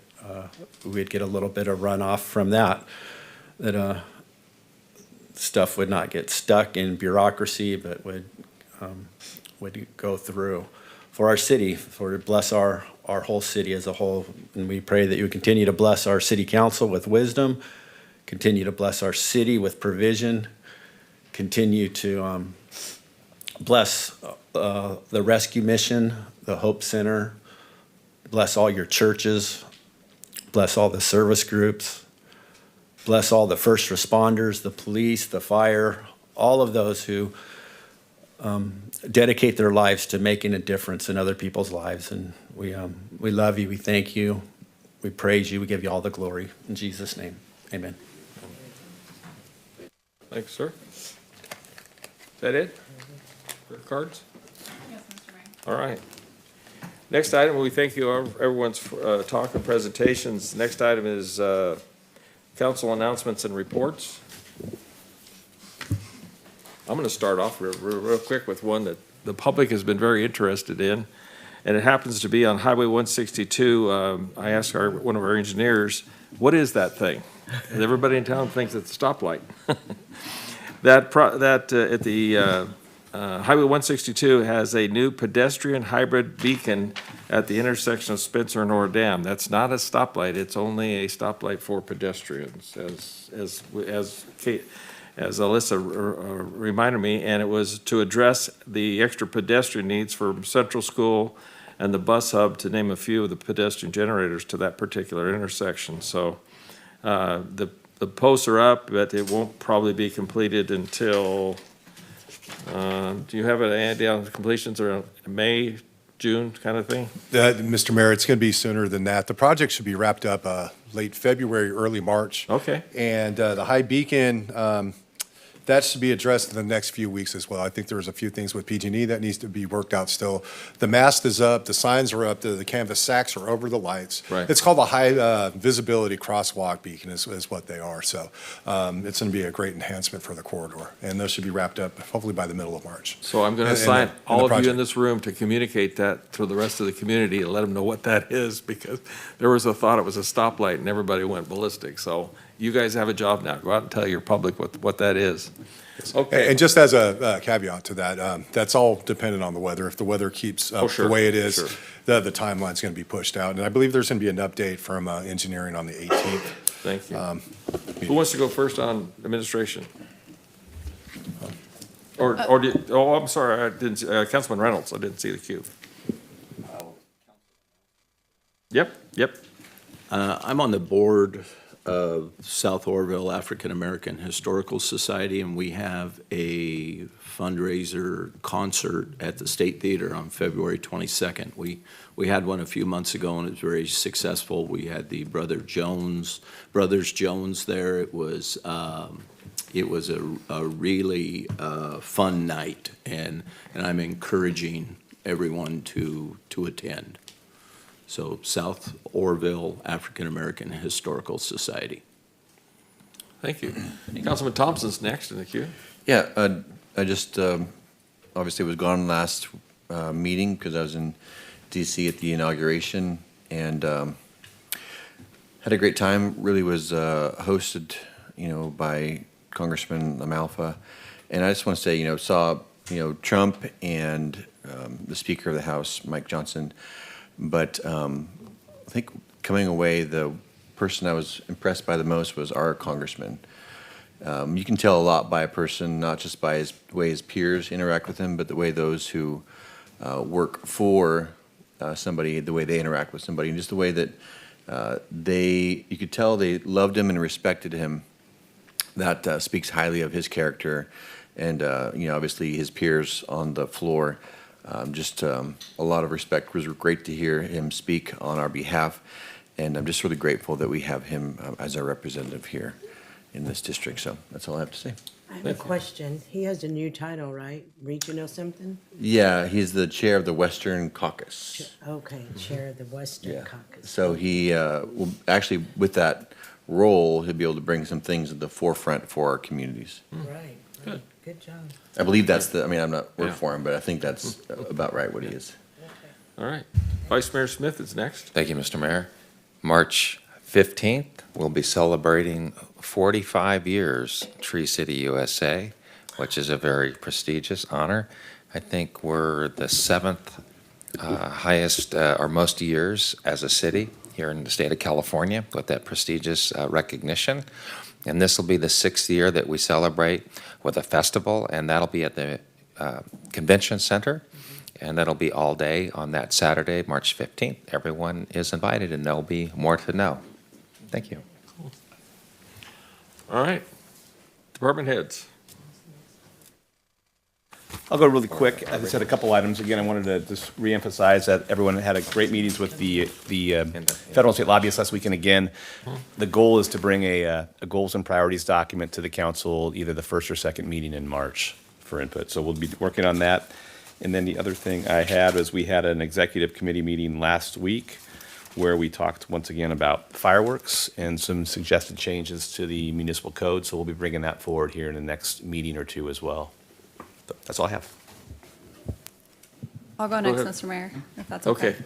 we'd get a little bit of runoff from that stuff would not get stuck in bureaucracy, but would go through for our city, for bless our whole city as a whole. And we pray that you would continue to bless our city council with wisdom, continue to bless our city with provision, continue to bless the rescue mission, the Hope Center, bless all your churches, bless all the service groups, bless all the first responders, the police, the fire, all of those who dedicate their lives to making a difference in other people's lives. And we love you. We thank you. We praise you. We give you all the glory. In Jesus' name, amen. Thanks, sir. Is that it? For cards? Yes, Mr. Mayor. All right. Next item, we thank you, everyone's talk and presentations. Next item is council announcements and reports. I'm going to start off real quick with one that the public has been very interested in, and it happens to be on Highway 162. I asked one of our engineers, what is that thing? And everybody in town thinks it's a stoplight. At the Highway 162 has a new pedestrian hybrid beacon at the intersection of Spencer and Ora Dam. That's not a stoplight, it's only a stoplight for pedestrians, as Alyssa reminded me, and it was to address the extra pedestrian needs for Central School and the bus hub, to name a few of the pedestrian generators to that particular intersection. So the posts are up, but it won't probably be completed until, do you have an idea on completions around May, June kind of thing? Mr. Mayor, it's going to be sooner than that. The project should be wrapped up late February, early March. Okay. And the high beacon, that should be addressed in the next few weeks as well. I think there's a few things with PG&E that needs to be worked out still. The mast is up, the signs are up, the canvas sacks are over the lights. Right. It's called a high visibility crosswalk beacon is what they are. So it's going to be a great enhancement for the corridor. And those should be wrapped up hopefully by the middle of March. So I'm going to And- assign and the all of you project. in this room to communicate that to the rest of the community and let them know what that is, because there was a thought it was a stoplight and everybody went ballistic. So you guys have a job now. Go out and tell your public what that is. Okay. And just as a caveat to that, that's all dependent on the weather. If the weather keeps up sure, the way it is, sure. the timeline's going to be pushed out. And I believe there's going to be an update from engineering on the 18th. Thank you. Who wants to go first on administration? I'm sorry, I didn't, Councilman Reynolds, I didn't see the cue. Yep. I'm on the board of South Orville African American Historical Society, and we have a fundraiser concert at the State Theater on February 22nd. We had one a few months ago, and it was very successful. We had the Brothers Jones there. It was a really fun night, and I'm encouraging everyone to attend. So South Orville African American Historical Society. Thank you. Councilman Thompson's next in the queue. Yeah, I just obviously was gone last meeting because I was in DC at the inauguration, and had a great time. Really was hosted, by Congressman Lamalfa, and I just want to say, saw Trump and the Speaker of the House, Mike Johnson. But I think coming away, the person I was impressed by the most was our congressman. You can tell a lot by a person, not just by the way his peers interact with him, but the way those who work for somebody, the way they interact with somebody, and just the way that you could tell they loved him and respected him. That speaks highly of his character, and obviously his peers on the floor. Just a lot of respect. It was great to hear him speak on our behalf, and I'm just really grateful that we have him as our representative here in this district. So that's all I have to say. I have a question. He has a new title, right? Regional something? Yeah, he's the chair of the Western Caucus. Okay, Chair of the Western Caucus. So he will actually, with that role, he'll be able to bring some things at the forefront for our communities. Right. Good. Good job. I believe that's I'm not work Yeah. for him, but I think that's about right what he is. All right. Vice Mayor Smith is next. Thank you, Mr. Mayor. March 15th, we'll be celebrating 45 years Tree City, USA, which is a very prestigious honor. I think we're the seventh highest or most years as a city here in the state of California with that prestigious recognition. And this will be the 6th year that we celebrate with a festival, and that'll be at the Convention Center. And that'll be all day on that Saturday, March 15th. Everyone is invited, and there'll be more to know. Thank you. All right. Department heads. I'll go really quick. I just had a couple items. Again, I wanted to just reemphasize that everyone had a great meetings with the federal and state lobbyists last week. And again, the goal is to bring a goals and priorities document to the council either the first or second meeting in March for input. So we'll be working on that. And then the other thing I had was we had an executive committee meeting last week where we talked once again about fireworks and some suggested changes to the municipal code. So we'll be bringing that forward here in the next meeting or two as well. That's all I have. I'll go Go next, ahead. Mr. Mayor, if that's okay. Okay.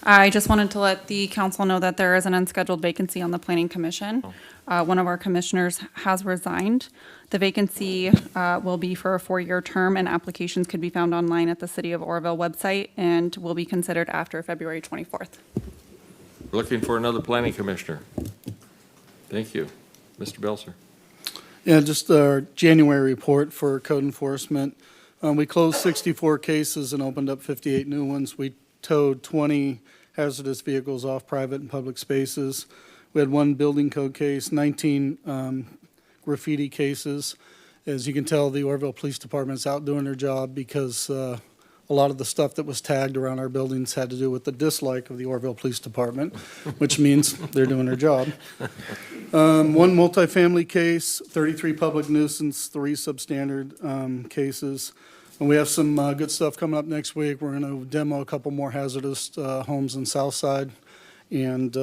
I just wanted to let the council know that there is an unscheduled vacancy on the planning commission. One of our commissioners has resigned. The vacancy will be for a 4-year term, and applications could be found online at the City of Oroville website and will be considered after February 24th. Looking for another planning commissioner. Thank you. Mr. Belser. Yeah, just our January report for code enforcement. We closed 64 cases and opened up 58 new ones. We towed 20 hazardous vehicles off private and public spaces. We had 1 building code case, 19 graffiti cases. As you can tell, the Oroville Police Department's out doing their job because a lot of the stuff that was tagged around our buildings had to do with the dislike of the Oroville Police Department, which means they're doing their job. 1 multifamily case, 33 public nuisance, 3 substandard cases. And we have some good stuff coming up next week. We're going to demo a couple more hazardous homes in Southside. And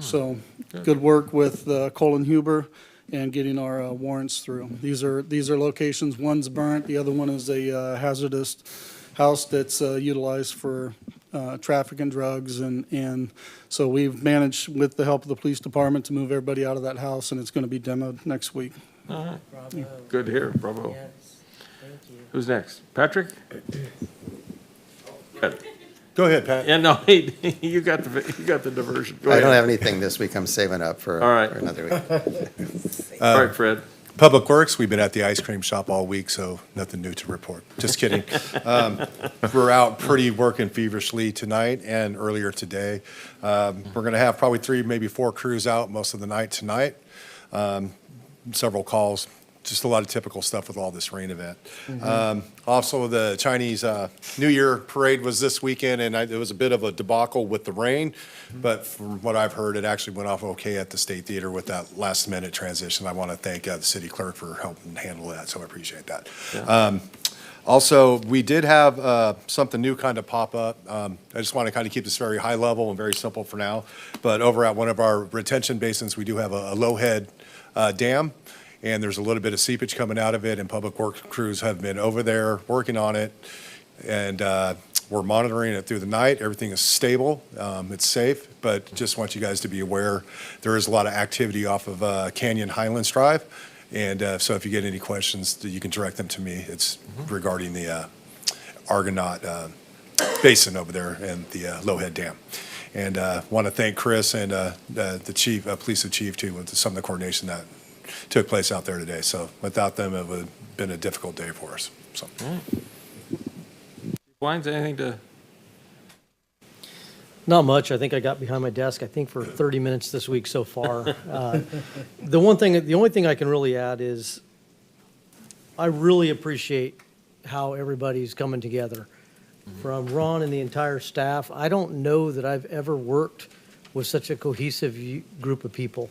so good work with Colin Huber and getting our warrants through. These are locations. One's burnt. The other one is a hazardous house that's utilized for traffic and drugs. And so we've managed, with the help of the police department, to move everybody out of that house, and it's going to be demoed next week. All right. Good to hear. Bravo. Who's next? Patrick? Go ahead, Pat. Yeah, no, you got the diversion. Go I ahead. don't have anything this week. I'm saving up for All right. for another week. All right, Fred. Public Works, we've been at the ice cream shop all week, so nothing new to report. Just kidding. We're out pretty working feverishly tonight and earlier today. We're going to have probably 3, maybe 4 crews out most of the night tonight. Several calls, just a lot of typical stuff with all this rain event. Also, the Chinese New Year parade was this weekend, and it was a bit of a debacle with the rain, but from what I've heard, it actually went off okay at the State Theater with that last-minute transition. I want to thank the city clerk for helping handle that, so I appreciate that. Also, we did have something new kind of pop up. I just want to kind of keep this very high level and very simple for now, but over at one of our retention basins, we do have a low-head dam, and there's a little bit of seepage coming out of it, and public works crews have been over there working on it, and we're monitoring it through the night. Everything is stable, it's safe, but just want you guys to be aware, there is a lot of activity off of Canyon Highlands Drive, and so if you get any questions, you can direct them to me. It's regarding the Argonaut Basin over there and the Lowhead Dam. And want to thank Chris and the chief, police chief too, with some of the coordination that took place out there today. So without them, it would have been a difficult day for us. So. Wines, anything to? Not much. I think I got behind my desk, I think, for 30 minutes this week so far. The only thing I can really add is I really appreciate how everybody's coming together. From Ron and the entire staff, I don't know that I've ever worked with such a cohesive group of people.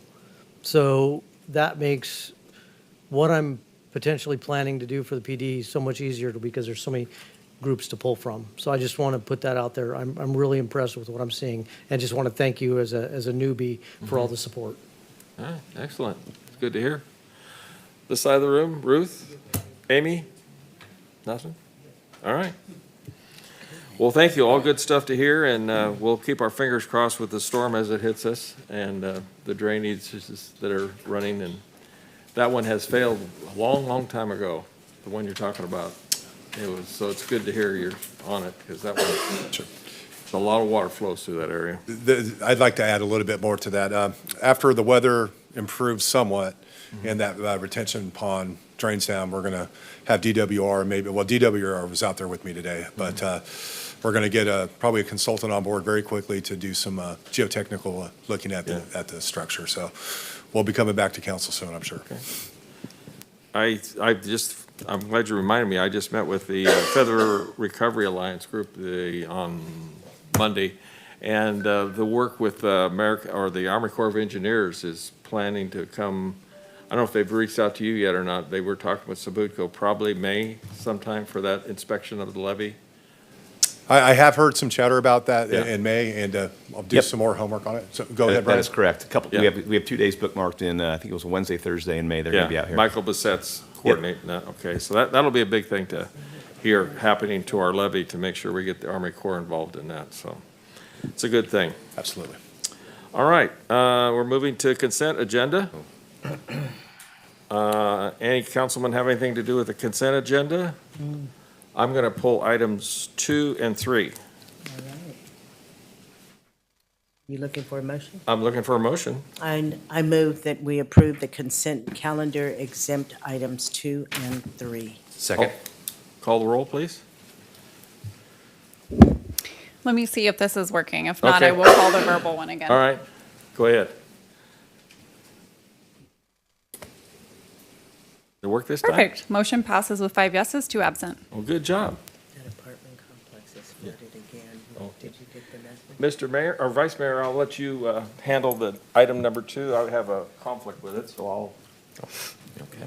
So that makes what I'm potentially planning to do for the PD so much easier because there's so many groups to pull from. So I just want to put that out there. I'm really impressed with what I'm seeing, and just want to thank you as a newbie for all the support. All right, excellent. It's good to hear. This side of the room, Ruth, Amy, nothing? All right. Well, thank you. All good stuff to hear, and we'll keep our fingers crossed with the storm as it hits us and the drainages that are running. And that one has failed a long, long time ago, the one you're talking about. So it's good to hear you're on it, because that one, a lot of water flows through that area. I'd like to add a little bit more to that. After the weather improves somewhat and that retention pond drains down, we're going to have DWR DWR was out there with me today, but we're going to get probably a consultant on board very quickly to do some geotechnical looking at the structure. So we'll be coming back to council soon, I'm sure. Okay. I'm glad you reminded me. I just met with the Federal Recovery Alliance group on Monday, and the work with the Army Corps of Engineers is planning to come. I don't know if they've reached out to you yet or not. They were talking with Sabutco, probably May sometime for that inspection of the levee. I have heard some chatter about that in May, and I'll do some more homework on it. So go ahead, Brian. That is correct. We have 2 days bookmarked in, I think it was Wednesday, Thursday in May. They're going to be out here. Michael Bassett's coordinating that. Okay, so that'll be a big thing to here happening to our levee to make sure we get the Army Corps involved in that, so it's a good thing. Absolutely. All right, we're moving to consent agenda. Any councilman have anything to do with the consent agenda? I'm going to pull items 2 and 3. You looking for a motion? I'm looking for a motion. I move that we approve the consent calendar exempt items 2 and 3. Second. Call the roll, please. Let me see if this is working. If not, I Okay. will call the verbal one again. All right, go ahead. Did it work this time? Perfect. Motion passes with 5 yeses, 2 absent. Well, good job. That apartment complex is flooded again. Did you get the message? Mr. Mayor, or Vice Mayor, I'll let you handle the item number 2. I have a conflict with it, so I'll. Okay.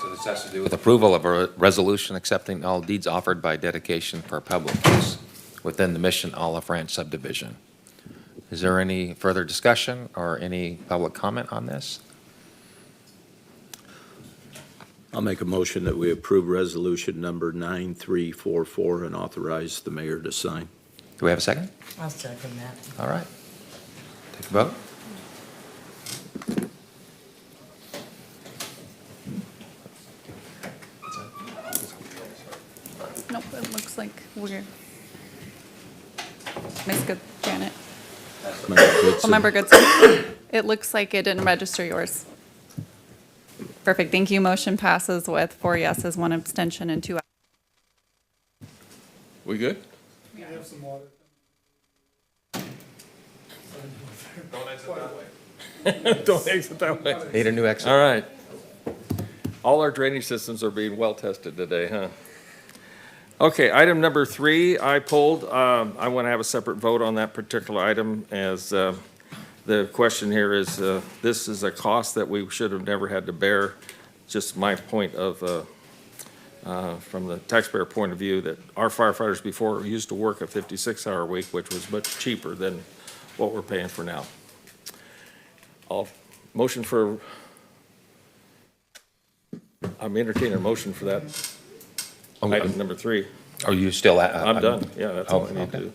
So this has to do with approval of a resolution accepting all deeds offered by dedication for public use within the Mission Olive Ranch subdivision. Is there any further discussion or any public comment on this? I'll make a motion that we approve resolution number 9344 and authorize the mayor to sign. Do we have a second? I'll second that. All right. Take a vote. Nope, it looks like we're. Ms. Janet. Member Goodson. It looks like it didn't register yours. Perfect, thank you. Motion passes with 4 yeses, 1 abstention, and 2. We good? I have some water. Don't exit that way. Need a new exit. All right. All our drainage systems are being well tested today, huh? Okay, item number 3, I pulled. I want to have a separate vote on that particular item as the question here is, this is a cost that we should have never had to bear. Just my point of, from the taxpayer point of view, that our firefighters before used to work a 56-hour week, which was much cheaper than what we're paying for now. I'll motion for, I'm entertaining a motion for that. Item number 3. Are you still? I'm done. Yeah, that's all I need okay. to do.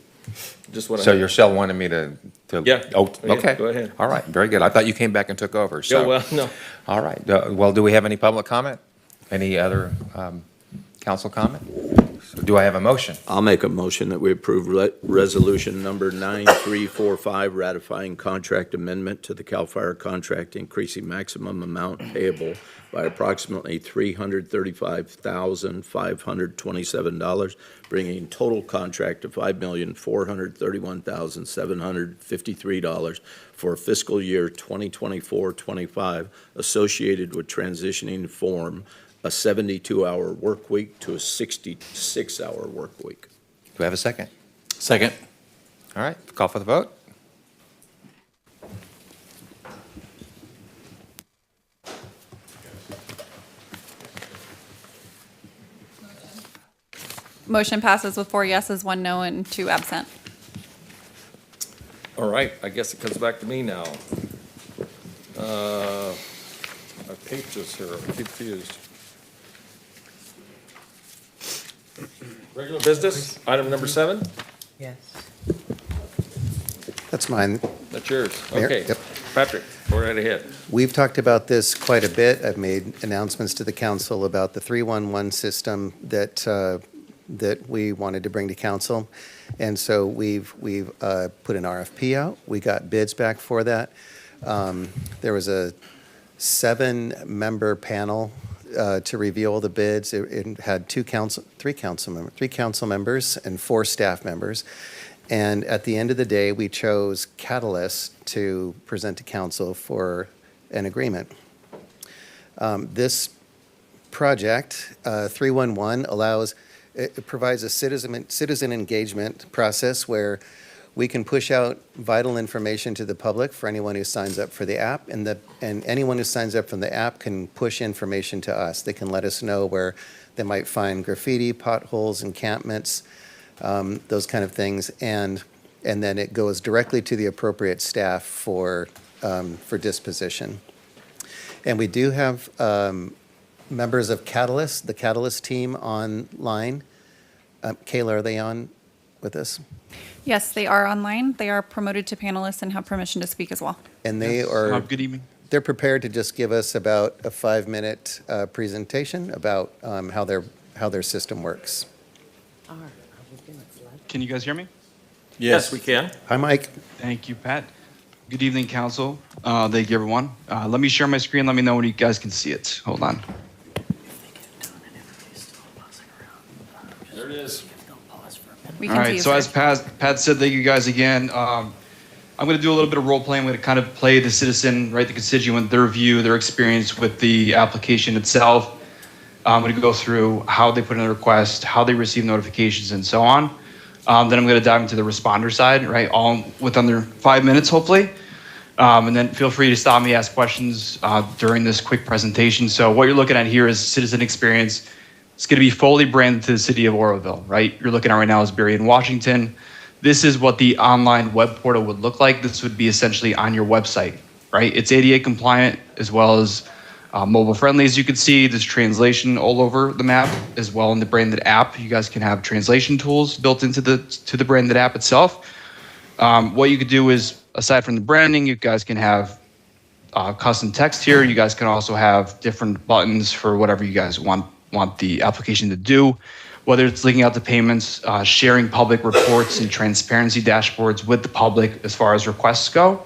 Just what I. So you're still wanting me to? Yeah. Oh, Yeah, okay. go ahead. All right, very good. I thought you came back and took over, so. Yeah, well, no. All right. Well, do we have any public comment? Any other council comment? So do I have a motion? I'll make a motion that we approve resolution number 9345, ratifying contract amendment to the CAL FIRE contract, increasing maximum amount payable by approximately $335,527, bringing total contract to $5,431,753 for fiscal year 2024-25, associated with transitioning from a 72-hour work week to a 66-hour work week. Do we have a second? Second. All right, call for the vote. Motion passes with 4 yeses, 1 no, and 2 absent. All right, I guess it comes back to me now. My pages here, I'm confused. Regular business, item number 7? Yes. That's mine. That's yours. Mayor? Okay. Yep. Patrick, go right ahead. We've talked about this quite a bit. I've made announcements to the council about the 311 system that we wanted to bring to council. And so we've put an RFP out. We got bids back for that. There was a 7-member panel to review all the bids. It had 3 council members and 4 staff members. And at the end of the day, we chose Catalyst to present to council for an agreement. This project, 311, it provides a citizen engagement process where we can push out vital information to the public for anyone who signs up for the app, and anyone who signs up from the app can push information to us. They can let us know where they might find graffiti, potholes, encampments, those kind of things, and then it goes directly to the appropriate staff for disposition. And we do have members of Catalyst, the Catalyst team online. Kayla, are they on with us? Yes, they are online. They are promoted to panelists and have permission to speak as well. And they are. Good evening. They're prepared to just give us about a 5-minute presentation about how their system works. Can you guys hear me? Yes, we can. Hi, Mike. Thank you, Pat. Good evening, council. Thank you, everyone. Let me share my screen. Let me know when you guys can see it. Hold on. There it is. We All can see right, you, so sir. as Pat said, thank you guys again. I'm going to do a little bit of role playing. I'm going to kind of play the citizen, right, the constituent, their view, their experience with the application itself. I'm going to go through how they put in a request, how they receive notifications, and so on. Then I'm going to dive into the responder side, right, all with under 5 minutes, hopefully. And then feel free to stop me, ask questions during this quick presentation. So what you're looking at here is citizen experience. It's going to be fully branded to the city of Oroville, right? You're looking at right now is Berrien, Washington. This is what the online web portal would look like. This would be essentially on your website, right? It's ADA compliant as well as mobile friendly. As you can see, there's translation all over the map as well in the branded app. You guys can have translation tools built into the branded app itself. What you could do is, aside from the branding, you guys can have custom text here. You guys can also have different buttons for whatever you guys want the application to do, whether it's linking out the payments, sharing public reports and transparency dashboards with the public as far as requests go.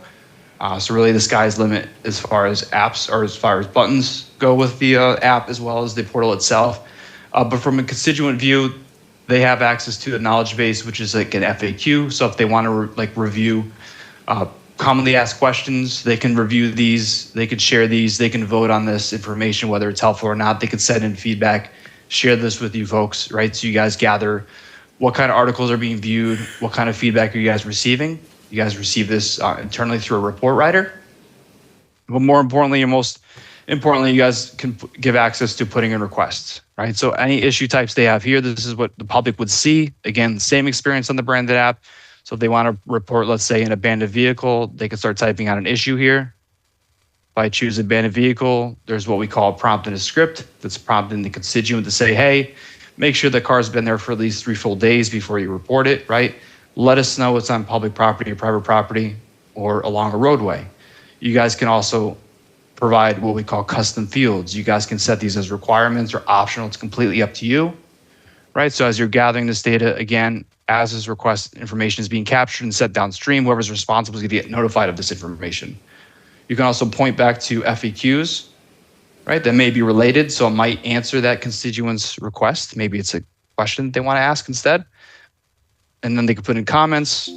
So really the sky's limit as far as apps or as far as buttons go with the app as well as the portal itself. But from a constituent view, they have access to a knowledge base, which is like an FAQ. So if they want to review commonly asked questions, they can review these, they can share these, they can vote on this information, whether it's helpful or not. They can send in feedback, share this with you folks, right? So you guys gather what kind of articles are being viewed, what kind of feedback are you guys receiving. You guys receive this internally through a report writer. But more importantly, and most importantly, you guys can give access to putting in requests, right? So any issue types they have here, this is what the public would see. Again, same experience on the branded app. So if they want to report, let's say, an abandoned vehicle, they can start typing out an issue here. If I choose abandoned vehicle, there's what we call a prompt in a script that's prompting the constituent to say, hey, make sure the car's been there for at least 3 full days before you report it, right? Let us know it's on public property or private property or along a roadway. You guys can also provide what we call custom fields. You guys can set these as requirements or optional. It's completely up to you, right? So as you're gathering this data, again, as this request information is being captured and set downstream, whoever's responsible is going to get notified of this information. You can also point back to FAQs, right, that may be related, so it might answer that constituent's request. Maybe it's a question they want to ask instead. And then they can put in comments,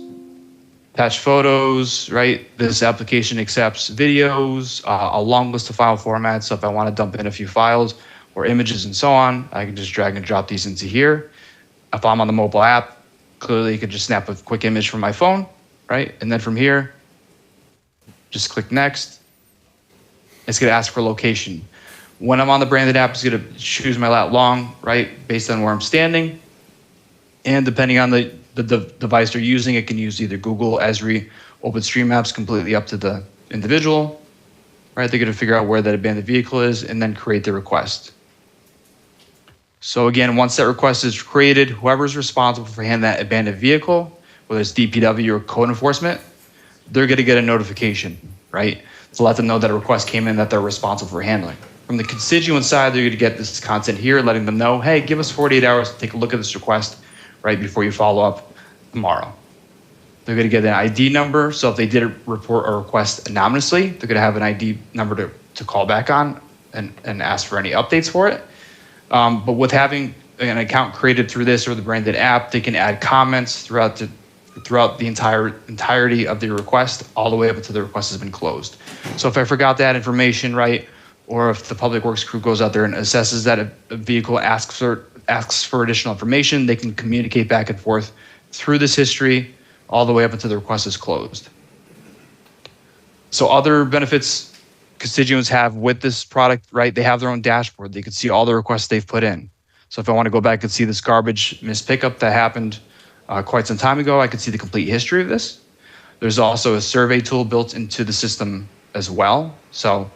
attach photos, right? This application accepts videos, a long list of file formats. So if I want to dump in a few files or images and so on, I can just drag and drop these into here. If I'm on the mobile app, clearly you could just snap a quick image from my phone, right? And then from here, just click next. It's going to ask for location. When I'm on the branded app, it's going to choose my lat long, right, based on where I'm standing. And depending on the device they're using, it can use either Google, Esri, OpenStreetMaps, completely up to the individual, right? They're going to figure out where that abandoned vehicle is and then create the request. So again, once that request is created, whoever's responsible for handling that abandoned vehicle, whether it's DPW or code enforcement, they're going to get a notification, right? To let them know that a request came in that they're responsible for handling. From the constituent side, they're going to get this content here, letting them know, hey, give us 48 hours to take a look at this request, right, before you follow up tomorrow. They're going to get an ID number. So if they did report a request anonymously, they're going to have an ID number to call back on and ask for any updates for it. But with having an account created through this or the branded app, they can add comments throughout the entirety of the request, all the way up until the request has been closed. So if I forgot that information, right, or if the public works crew goes out there and assesses that a vehicle asks for additional information, they can communicate back and forth through this history all the way up until the request is closed. So other benefits constituents have with this product, right? They have their own dashboard. They can see all the requests they've put in. So if I want to go back and see this garbage missed pickup that happened quite some time ago, I can see the complete history of this. There's also a survey tool built into the system as well. So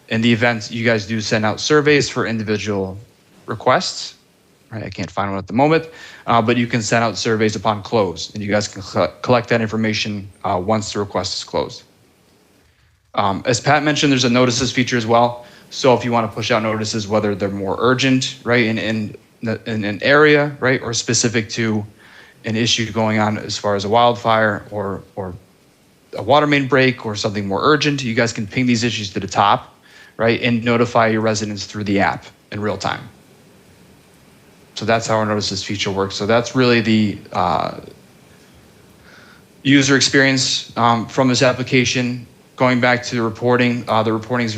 In the event you guys do send out surveys for individual requests, right? I can't find one at the moment, but you can send out surveys upon close, and you guys can collect that information once the request is closed. As Pat mentioned, there's a notices feature as well. So if you want to push out notices, whether they're more urgent, right, in an area, right, or specific to an issue going on as far as a wildfire or a water main break or something more urgent, you guys can ping these issues to the top, right, and notify your residents through the app in real time. So that's how our notices feature works. So that's really the user experience from this application. Going back to the reporting is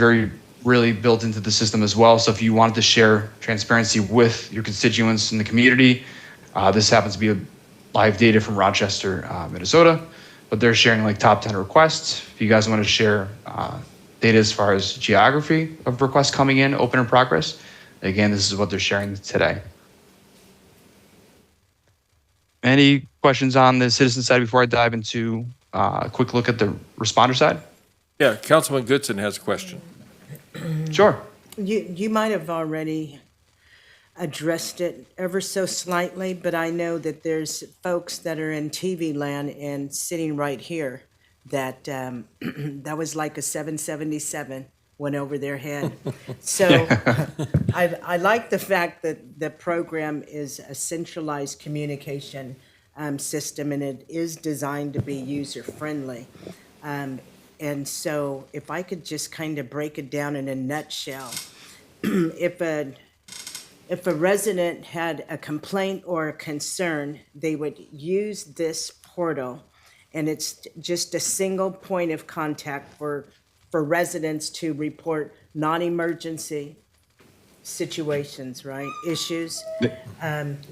really built into the system as well. So if you wanted to share transparency with your constituents in the community, this happens to be live data from Rochester, Minnesota, but they're sharing like top 10 requests. If you guys want to share data as far as geography of requests coming in, open in progress, again, this is what they're sharing today. Any questions on the citizen side before I dive into a quick look at the responder side? Yeah, Councilman Goodson has a question. Sure. You might have already addressed it ever so slightly, but I know that there's folks that are in TV land and sitting right here that that was like a 777 went over their head. So I like the fact that the program is a centralized communication system, and it is designed to be user-friendly. And so if I could just kind of break it down in a nutshell, if a resident had a complaint or a concern, they would use this portal, and it's just a single point of contact for residents to report non-emergency situations, right? Issues.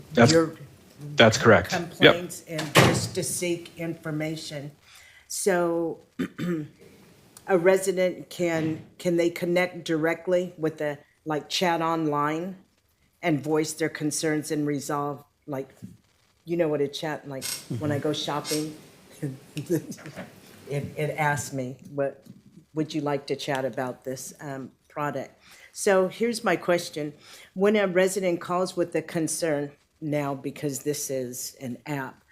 That's correct. Complaints, and just to seek information. So a resident can they connect directly with the, like, chat online and voice their concerns and resolve, like, you know what a chat, like when I go shopping, it asks me, what would you like to chat about this product? So here's my question. When a resident calls with a concern now, because this is an app,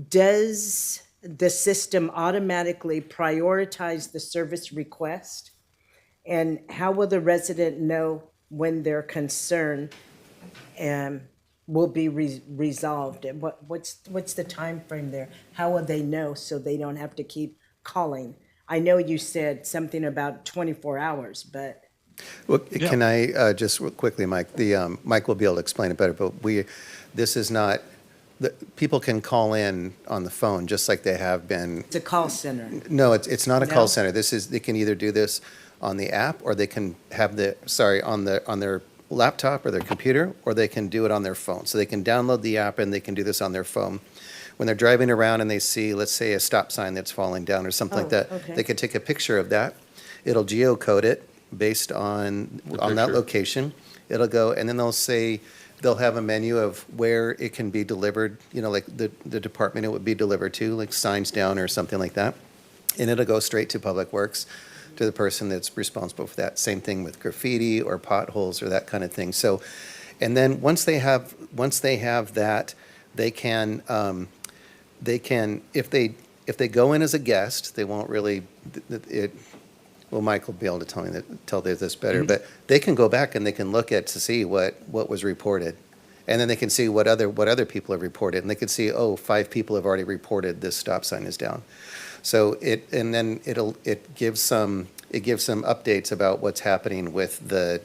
does the system automatically prioritize the service request? And how will the resident know when their concern will be resolved? And what's the time frame there? How will they know so they don't have to keep calling? I know you said something about 24 hours, but. Well, can I just real quickly, Mike? Mike will be able to explain it better, but this is not. People can call in on the phone just like they have been. It's a call center. No, it's not a call center. They can either do this on the app, or they can have on their laptop or their computer, or they can do it on their phone. So they can download the app and they can do this on their phone. When they're driving around and they see, let's say, a stop sign that's falling down or something like that, okay. They can take a picture of that. It'll geocode it based on that location. It'll go, and then they'll have a menu of where it can be delivered, like the department it would be delivered to, like signs down or something like that. And it'll go straight to Public Works, to the person that's responsible for that. Same thing with graffiti or potholes or that kind of thing. So, and then once they have that, they can if they go in as a guest, they won't really well, Mike will be able to tell this better, Mm-hmm. but they can go back and they can look to see what was reported. And then they can see what other people have reported, and they can see, 5 people have already reported this stop sign is down. So it gives some updates about what's happening with the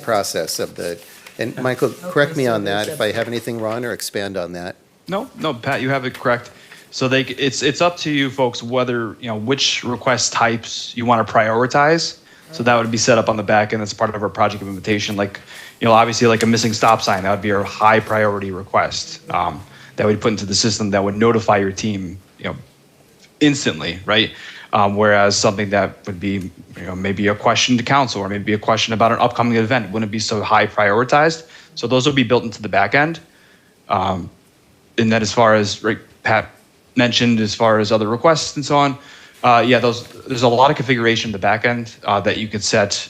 process of the, and Michael, correct me on that if I have anything wrong, or expand on that. No, Pat, you have it correct. So it's up to you folks whether, which request types you want to prioritize. So that would be set up on the back end as part of our project implementation. Like, obviously like a missing stop sign, that would be our high priority request that we'd put into the system that would notify your team, instantly, right? Whereas something that would be, maybe a question to council or maybe a question about an upcoming event wouldn't be so high prioritized. So those would be built into the back end. And then as far as Pat mentioned, as far as other requests and so on, Yeah, there's a lot of configuration in the back end that you can set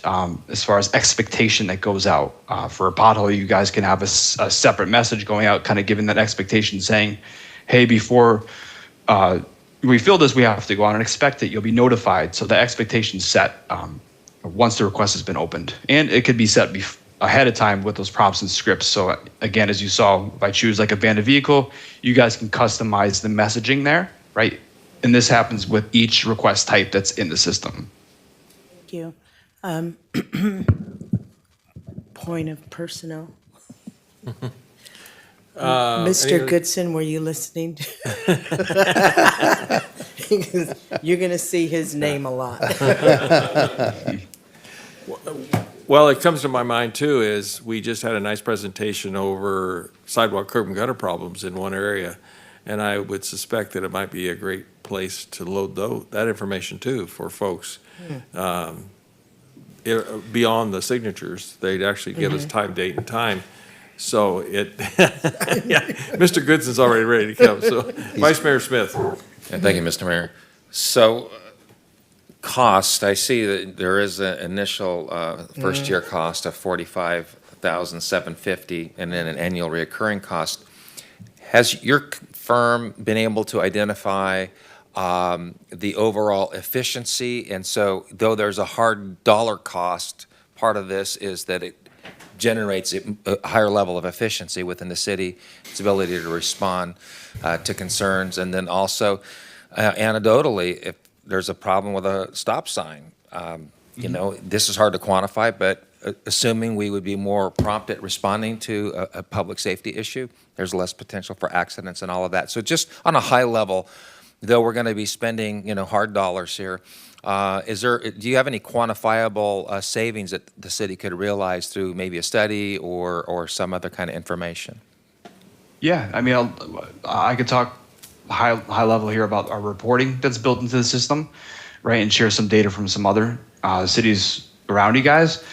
as far as expectation that goes out. For a pothole, you guys can have a separate message going out, kind of giving that expectation saying, hey, before we fill this, we have to go on and expect it. You'll be notified. So the expectation's set once the request has been opened. And it could be set ahead of time with those prompts and scripts. So again, as you saw, if I choose like abandoned vehicle, you guys can customize the messaging there, right? And this happens with each request type that's in the system. Thank you. Point of personnel. Mr. Goodson, were you listening? You're going to see his name a lot. Well, it comes to my mind too, is we just had a nice presentation over sidewalk curb and gutter problems in one area. And I would suspect that it might be a great place to load that information too for folks. Beyond the signatures, they'd actually give us time, date, and time. So Mr. Goodson's already ready to come, so Vice Mayor Smith. Yeah, thank you, Mr. Mayor. So cost, I see that there is an initial first-year cost of $45,750 and then an annual recurring cost. Has your firm been able to identify the overall efficiency? And so though there's a hard dollar cost, part of this is that it generates a higher level of efficiency within the city, its ability to respond to concerns. And then also, anecdotally, if there's a problem with a stop sign, you know, this is hard to quantify, but assuming we would be more prompt at responding to a public safety issue, there's less potential for accidents and all of that. So just on a high level, though we're going to be spending, you know, hard dollars here, do you have any quantifiable savings that the city could realize through maybe a study or some other kind of information? Yeah, I mean, I could talk high level here about our reporting that's built into the system, right, and share some data from some other cities around you guys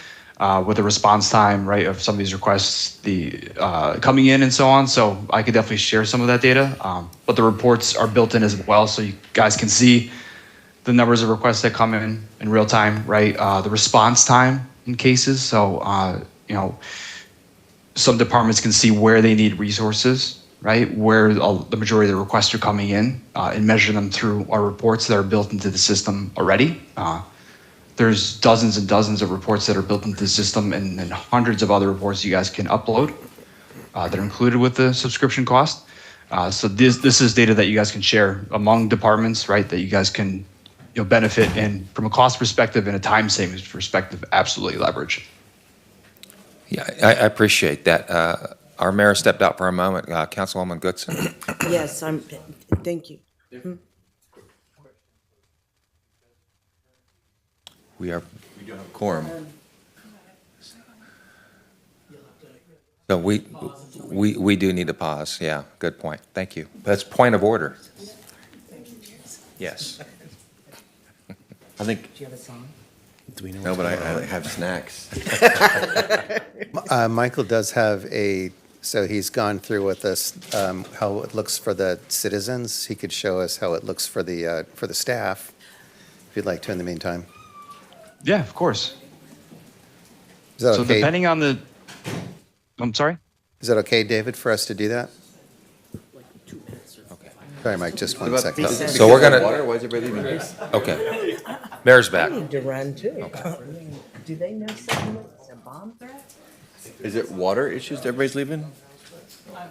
with the response time, right, of some of these requests, coming in and so on. So I could definitely share some of that data, but the reports are built in as well, so you guys can see the numbers of requests that come in real time, right? The response time in cases. So, you know, some departments can see where they need resources, right? Where the majority of the requests are coming in and measure them through our reports that are built into the system already. There's dozens and dozens of reports that are built into the system and hundreds of other reports you guys can upload that are included with the subscription cost. So this is data that you guys can share among departments, right? That you guys can benefit and from a cost perspective and a time savings perspective, absolutely leverage. Yeah, I appreciate that. Our mayor stepped out for a moment. Councilwoman Goodson. Yes, thank you. We do have a quorum. So we do need to pause. Yeah, good point. Thank you. That's point of order. Yes. I think. Do you have a song? No, but I have snacks. Michael does have so he's gone through with us how it looks for the citizens. He could show us how it looks for the staff, if you'd like to in the meantime. Yeah, of course. Is that so okay? Depending on the, I'm sorry? Is that okay, David, for us to do that? Sorry, Mike, just one second. So we're gonna. Water? Why is everybody leaving? Okay. Mayor's back. I need to run too. Do they know something is a bomb threat? Is it water issues that everybody's leaving? A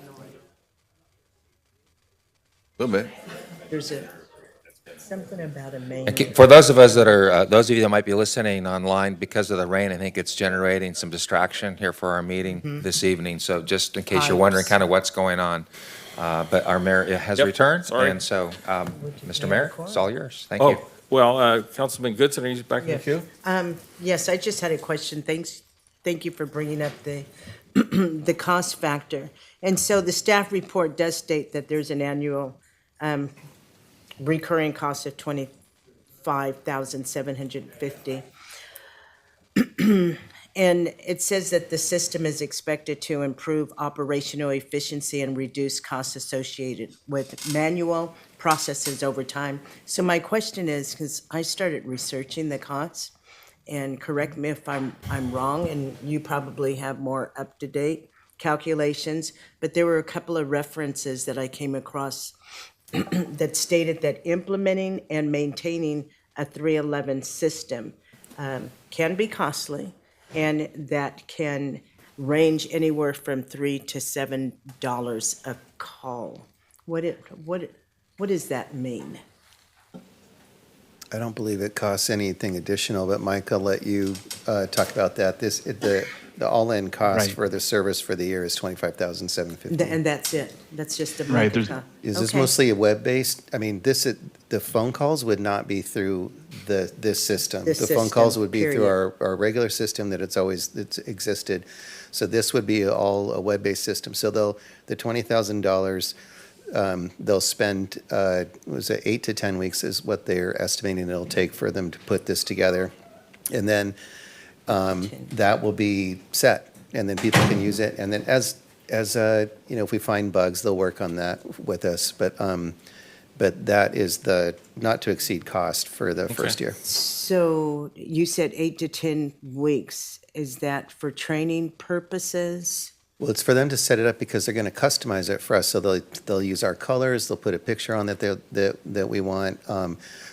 little bit. There's something about a main. Okay, for those of us that are, those of you that might be listening online, because of the rain, I think it's generating some distraction here for our meeting this evening. So just in case you're wondering kind of what's going on. But our mayor has returned. Sorry. And so, Mr. Mayor, it's all yours. Thank you. Well, Councilman Goodson, are you back in the queue? Yes, I just had a question. Thank you for bringing up the cost factor. And so the staff report does state that there's an annual recurring cost of $25,750. And it says that the system is expected to improve operational efficiency and reduce costs associated with manual processes over time. So my question is, because I started researching the costs, and correct me if I'm wrong, and you probably have more up-to-date calculations, but there were a couple of references that I came across that stated that implementing and maintaining a 311 system can be costly, and that can range anywhere from $3 to $7 a call. What does that mean? I don't believe it costs anything additional, but Mike, I'll let you talk about that. The all-in cost Right. for the service for the year is $25,750. And that's it? That's just the Right, market there's- cost? Is this Okay. mostly a web-based? I mean, the phone calls would not be through this system. This The phone calls system, would be through period. our regular system it's existed. So this would be all a web-based system. So the $20,000, they'll spend, was it 8 to 10 weeks is what they're estimating it'll take for them to put this together. And then that will be set, and then people can use it. And then as if we find bugs, they'll work on that with us. But that is the not to exceed cost for the first year. So you said 8 to 10 weeks. Is that for training purposes? Well, it's for them to set it up because they're going to customize it for us. So they'll use our colors. They'll put a picture on that we want.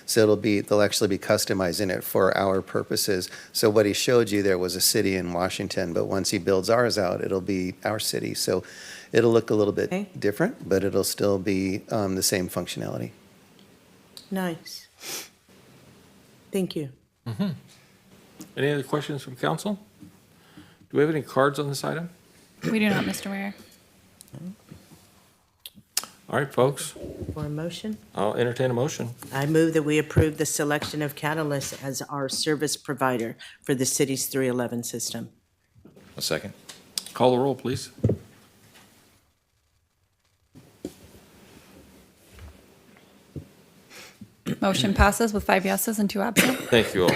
So they'll actually be customizing it for our purposes. So what he showed you there was a city in Washington, but once he builds ours out, it'll be our city. So it'll look a little bit different, but it'll still be the same functionality. Nice. Thank you. Any other questions from council? Do we have any cards on this item? We do not, Mr. Mayor. All right, folks, For a motion? I'll entertain a motion. I move that we approve the selection of Catalyst as our service provider for the city's 311 system. A second. Call the roll, please. Motion passes with 5 yeses and 2 absent. Thank you all.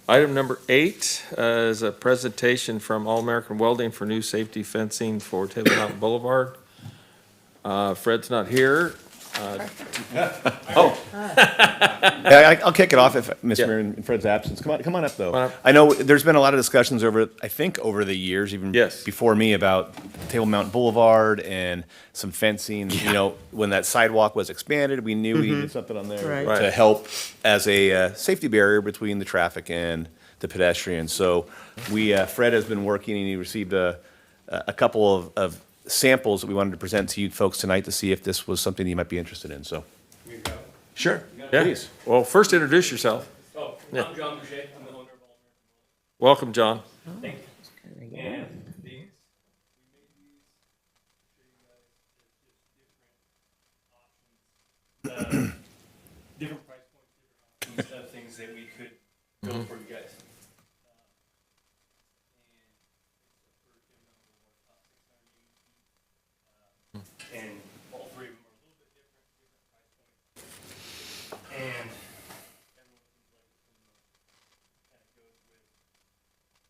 Item number 8 is a presentation from All American Welding for new safety fencing for Table Mountain Boulevard. Fred's not here. Yeah, I'll kick it off if Mr. Mayor in Fred's absence. Come on up though. Come on up. I know there's been a lot of discussions over the years, even Yes. before me, about Table Mountain Boulevard and some fencing. You know, when that sidewalk was expanded, we knew we needed something on there Right. Right. to help as a safety barrier between the traffic and the pedestrians. So Fred has been working, and he received a couple of samples that we wanted to present to you folks tonight to see if this was something you might be interested in. So, sure, Yeah. please. Well, first introduce yourself. Oh, Yeah. I'm John Boucher. I'm the owner of All Welcome, John. American. Thank you. And these, different price points, different options, things that we could build for you guys. And all three of them are a little bit different price points. And everyone seems like it's kind of goes with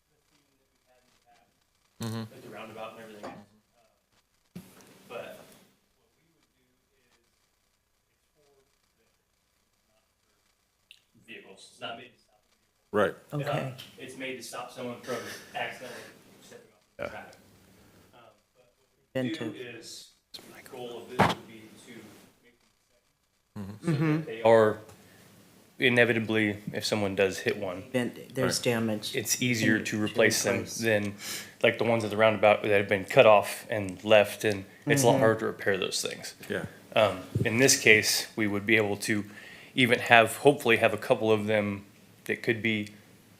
the theme that we've had in the past, like the roundabout and everything else. But what we would do is it's for vehicles. It's not made to stop a vehicle. Right. Okay. It's made to stop someone from accidentally stepping off the traffic. But what we do Inventive. is, the goal of this would be to make them safe. So that they are, inevitably, if someone does hit one, There's damage. it's easier to replace them replace. than like the ones at the roundabout that have been cut off and left, and it's a lot harder to repair those things. Yeah. In this case, we would be able to even hopefully have a couple of them that could be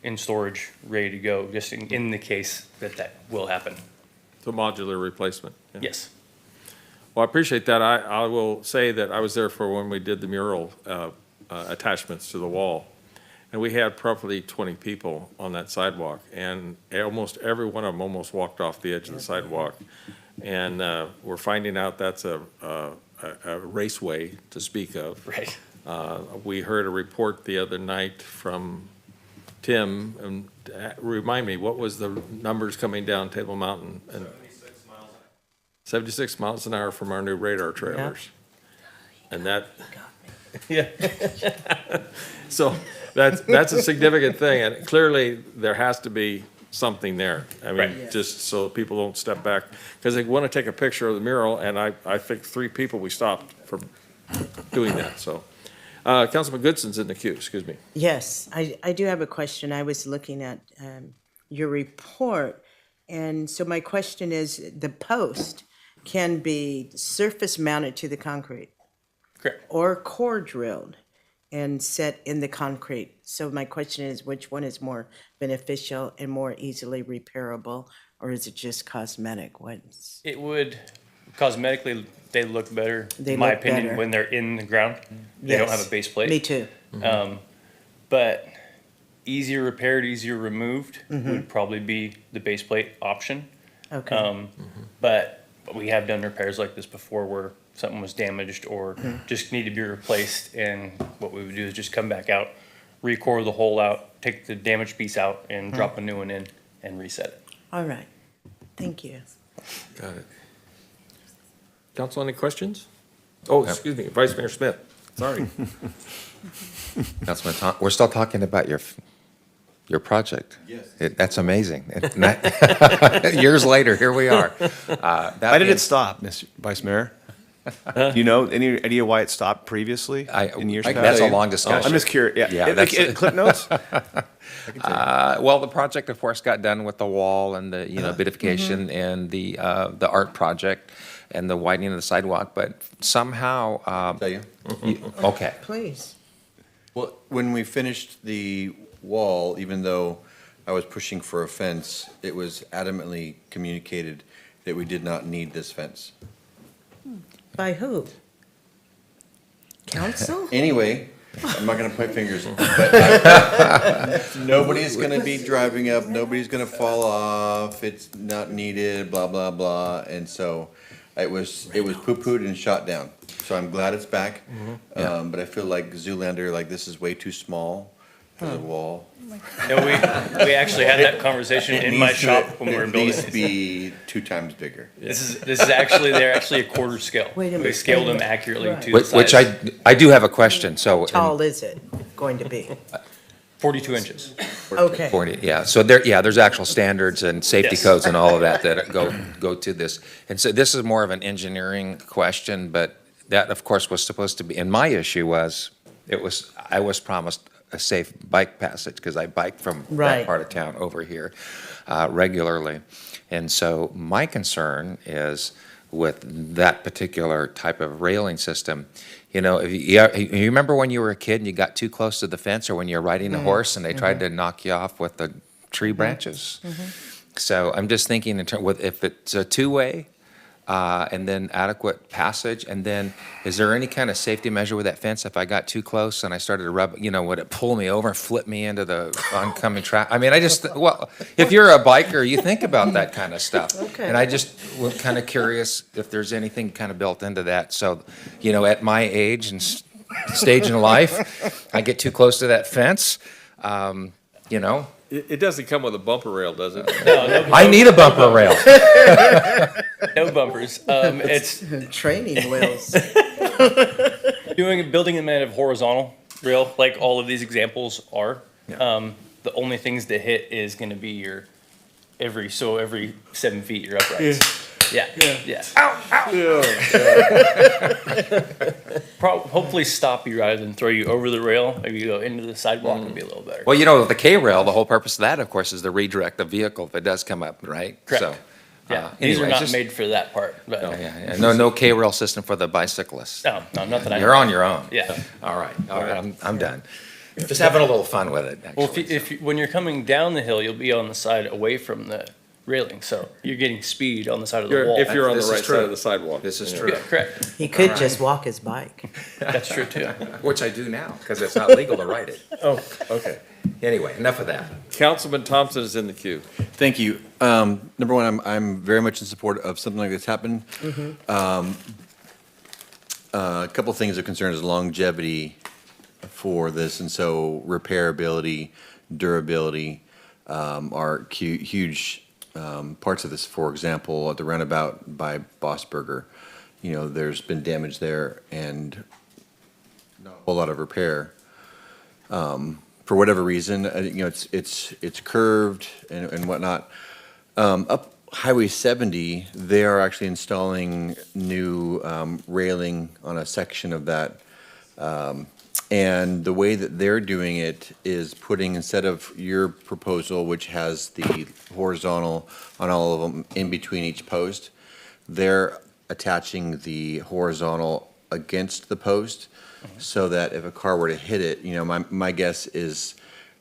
in storage, ready to go, just in the case that will happen. The modular replacement. Yeah. Yes. Well, I appreciate that. I will say that I was there for when we did the mural attachments to the wall. And we had probably 20 people on that sidewalk, and almost every one of them almost walked off the edge of the sidewalk. And we're finding out that's a raceway to speak of. Right. We heard a report the other night from Tim, and remind me, what was the numbers coming down Table Mountain? 76 miles an hour from our new radar trailers. And that, yeah. So that's a significant thing, and clearly there has to be something there. I mean, Right. just so people don't step back, because they want to take a picture of the mural, and I think 3 people we stopped from doing that, so. Councilman Goodson's in the queue, excuse me. Yes, I do have a question. I was looking at your report, and so my question is, the post can be surface mounted to the concrete? Correct. Or core drilled and set in the concrete. So my question is, which one is more beneficial and more easily repairable, or is it just cosmetic? What's, It would, cosmetically, they look better, They in my look opinion, better. when they're in the ground. They don't Yes. have a base plate. Me too. But easier repaired, easier removed Mhm. would probably be the base plate option. Okay. But we have done repairs like this before where something was damaged or just needed to be replaced. And what we would do is just come back out, re-core the hole out, take the damaged piece out and drop a new one in and reset it. All right. Thank you. Got it. Council, any questions? Oh, excuse me, Vice Mayor Smith, sorry. Councilman Tom, we're still talking about your project. Yes. That's amazing. Years later, here we are. Why did it stop, Mr. Vice Mayor? Do you know any idea why it stopped previously in years past? That's a long discussion. I'm just curious. Yeah, that's- Clip notes? Well, the project, of course, got done with the wall and the, beautification and the art project and the widening of the sidewalk, but somehow, Tell you? okay. Please. Well, when we finished the wall, even though I was pushing for a fence, it was adamantly communicated that we did not need this fence. By who? Council? Anyway, I'm not gonna point fingers, but nobody's gonna be driving up, nobody's gonna fall off, it's not needed, blah, blah, blah, and so it was poo-pooed and shot down. So I'm glad it's back, but I feel like Zoolander, like this is way too small for the wall. And we actually had that conversation in my shop when we were It building needs to it. be 2 times bigger. This is actually, they're actually a quarter scale. Wait a minute, We scaled wait a them minute. accurately Right. to the Which size. I do have a question, so. How tall is it going to be? 42 inches. Okay. 40, yeah, so there's actual standards and safety Yes. codes and all of that that go to this. And so this is more of an engineering question, but that, of course, was supposed to be, and my issue was, I was promised a safe bike passage, because I bike from that Right. part of town over here regularly. And so my concern is with that particular type of railing system, if you remember when you were a kid and you got too close to the fence, or when you're riding a horse and they tried to knock you off with the tree branches? So I'm just thinking if it's a two-way, and then adequate passage, and then is there any kind of safety measure with that fence if I got too close and I started to rub, would it pull me over and flip me into the oncoming traffic? I mean, if you're a biker, you think about that kind of stuff. Okay. And I just was kind of curious if there's anything kind of built into that. So, at my age and stage in life, I get too close to that fence, It doesn't come with a bumper rail, does it? No, I need a bumper rail. no bumpers. It's Training wheels. building them out of horizontal rail, like all of these examples are. The only things that hit is going to be your every 7 feet your uprights. Yeah. Hopefully stop you rather than throw you over the rail. Maybe you go into the sidewalk would be a little better. Well, the K-rail, the whole purpose of that, of course, is to redirect the vehicle if it does come up, right? Correct. So, Yeah, these are anyway, not just- made for that part. But Yeah. No K-rail system for the bicyclists. No, not that I know. You're on your own. Yeah. All right, I'm done. Just having a little fun with it, Well, actually. when you're coming down the hill, you'll be on the side away from the railing, so you're getting speed on the side of the wall. If you're on the This is right true. side of the sidewalk. This is Yeah. true. Yeah, correct. He could just walk his bike. That's true too. Which I do now, because it's not legal to ride it. Oh, okay. Anyway, enough of that. Councilman Thompson is in the queue. Thank you. Number one, I'm very much in support of something like this happen. A couple things of concern is longevity for this, and so repairability, durability are huge parts of this. For example, at the roundabout by Boss Burger, there's been damage there, and whole lot of repair. For whatever reason, you know, it's curved and whatnot. Up Highway 70, they are actually installing new railing on a section of that. And the way that they're doing it is putting, instead of your proposal, which has the horizontal on all of them in between each post, they're attaching the horizontal against the post so that if a car were to hit it, you know, my guess is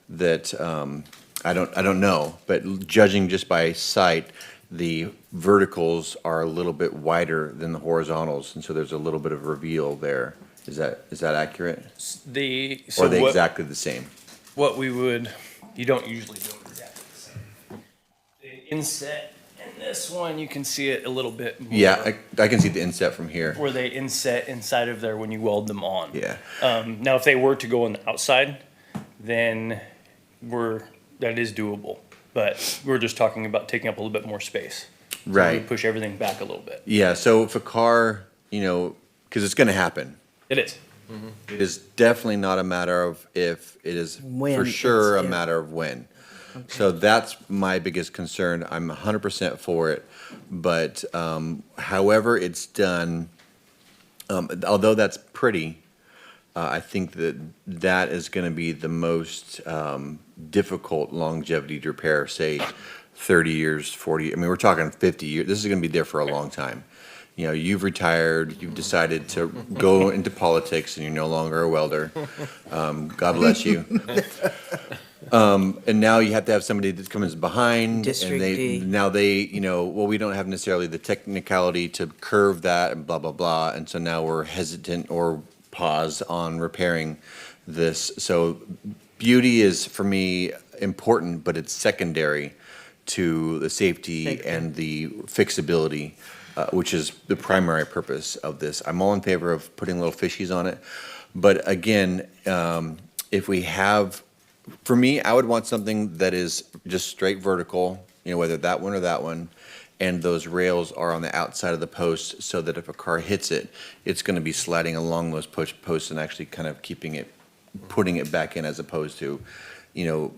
that, I don't know, but judging just by sight, the verticals are a little bit wider than the horizontals, and so there's a little bit of reveal there. Is that accurate? Or are they exactly the same? What we would, you don't usually do it exactly the same. The inset and this one, you can see it a little bit more. Yeah, I can see the inset from here. Where they inset inside of there when you weld them on. Yeah. Now, if they were to go on the outside, then that is doable. But we're just talking about taking up a little bit more space. So Right. we push everything back a little bit. Yeah, so if a car, you know, because it's going to happen. It is. It is definitely not a matter of if, it is When for sure a it's- yeah. matter of when. So that's my biggest concern. I'm 100% for it. But however it's done, although that's pretty, I think that is going to be the most difficult longevity to repair, say 30 years, 40. I mean, we're talking 50 years. This is going to be there for a long time. You know, you've retired, you've decided to go into politics, and you're no longer a welder. God bless you. And now you have to have somebody that comes behind. District and D. now they, you know, well, we don't have necessarily the technicality to curve that and blah, blah, blah. And so now we're hesitant or pause on repairing this. So beauty is, for me, important, but it's secondary to the safety and the fixability, which is the primary purpose of this. I'm all in favor of putting little fishies on it. But again, if we have, for me, I would want something that is just straight vertical, you know, whether that one or that one, and those rails are on the outside of the post so that if a car hits it, it's going to be sliding along those posts and actually kind of keeping it, putting it back in, as opposed to, you know,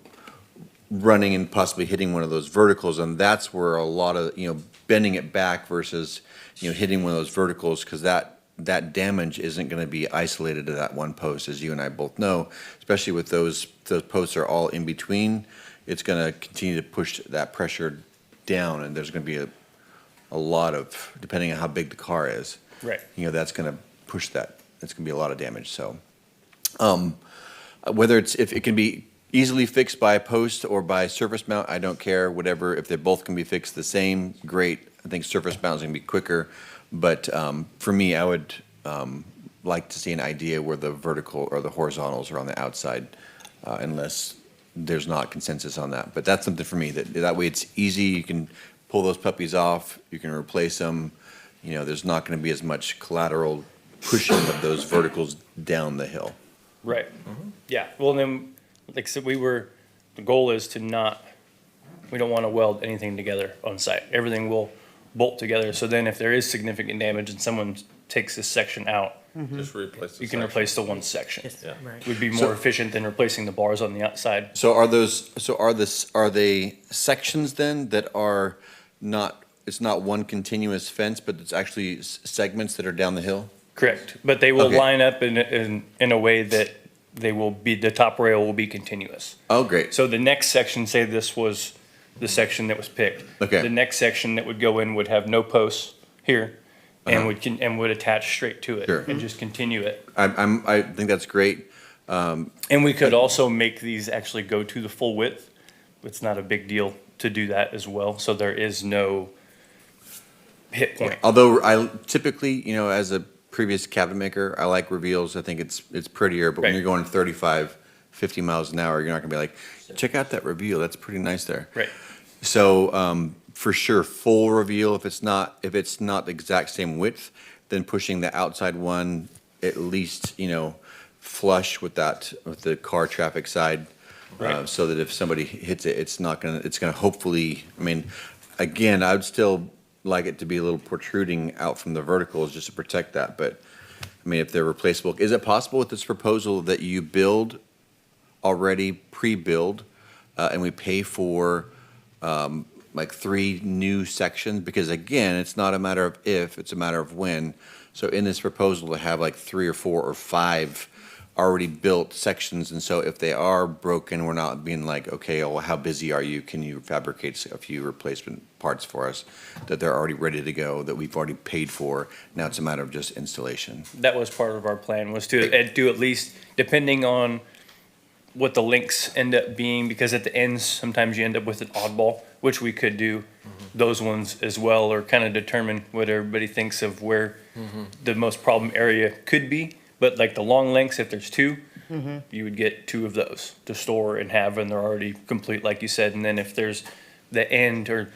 running and possibly hitting one of those verticals. And that's where a lot of, you know, bending it back versus, you know, hitting one of those verticals, because that damage isn't going to be isolated to that one post, as you and I both know, especially with those posts are all in between. It's going to continue to push that pressure down, and there's going to be a lot of, depending on how big the car is. Right. You know, that's going to push that. That's going to be a lot of damage. So, whether if it can be easily fixed by post or by surface mount, I don't care. Whatever, if they both can be fixed the same, great. I think surface mount is going to be quicker. But for me, I would like to see an idea where the vertical or the horizontals are on the outside, unless there's not consensus on that. But that's something for me, that way it's easy. You can pull those puppies off. You can replace them. You know, there's not going to be as much collateral pushing of those verticals down the hill. Right. Yeah. Well, then, like I said, the goal is to we don't want to weld anything together on site. Everything will bolt together. So then if there is significant damage and someone takes this section out, Just replace the you can section. replace the one section. Yeah. It would be more So- efficient than replacing the bars on the outside. So are they sections then that are not, it's not one continuous fence, but it's actually segments that are down the hill? Correct. But they will Okay. line up in a way that the top rail will be continuous. Oh, great. So the next section, say this was the section that was picked. Okay. The next section that would go in would have no posts here and Uh-huh. would attach straight to it Sure. and just continue it. I think that's great. And we could also make these actually go to the full width. It's not a big deal to do that as well, so there is no hit point. Although I typically, you know, as a previous cabinet maker, I like reveals. I think it's prettier, but when Right. you're going 35, 50 miles an hour, you're not gonna be like, check out that reveal, that's pretty nice there. Right. So, for sure, full reveal, if it's not the exact same width, then pushing the outside one at least, you know, flush with the car traffic side. Right. So that if somebody hits it, it's gonna hopefully, I mean, again, I'd still like it to be a little protruding out from the verticals just to protect that, but, I mean, if they're replaceable, is it possible with this proposal that you build already pre-build, and we pay for, like 3 new sections? Because again, it's not a matter of if, it's a matter of when. So in this proposal to have like 3 or 4 or 5 already built sections, and so if they are broken, we're not being like, okay, well, how busy are you? Can you fabricate a few replacement parts for us? That they're already ready to go, that we've already paid for. Now it's a matter of just installation. That was part of our plan, was to do at least, depending on what the links end up being, because at the ends, sometimes you end up with an oddball, which we could do those ones as well, or kind of determine what everybody thinks of where the most problem area could be. But like the long links, if there's 2, you would get 2 of those to store and have, and they're already complete, like you said. And then if there's the end or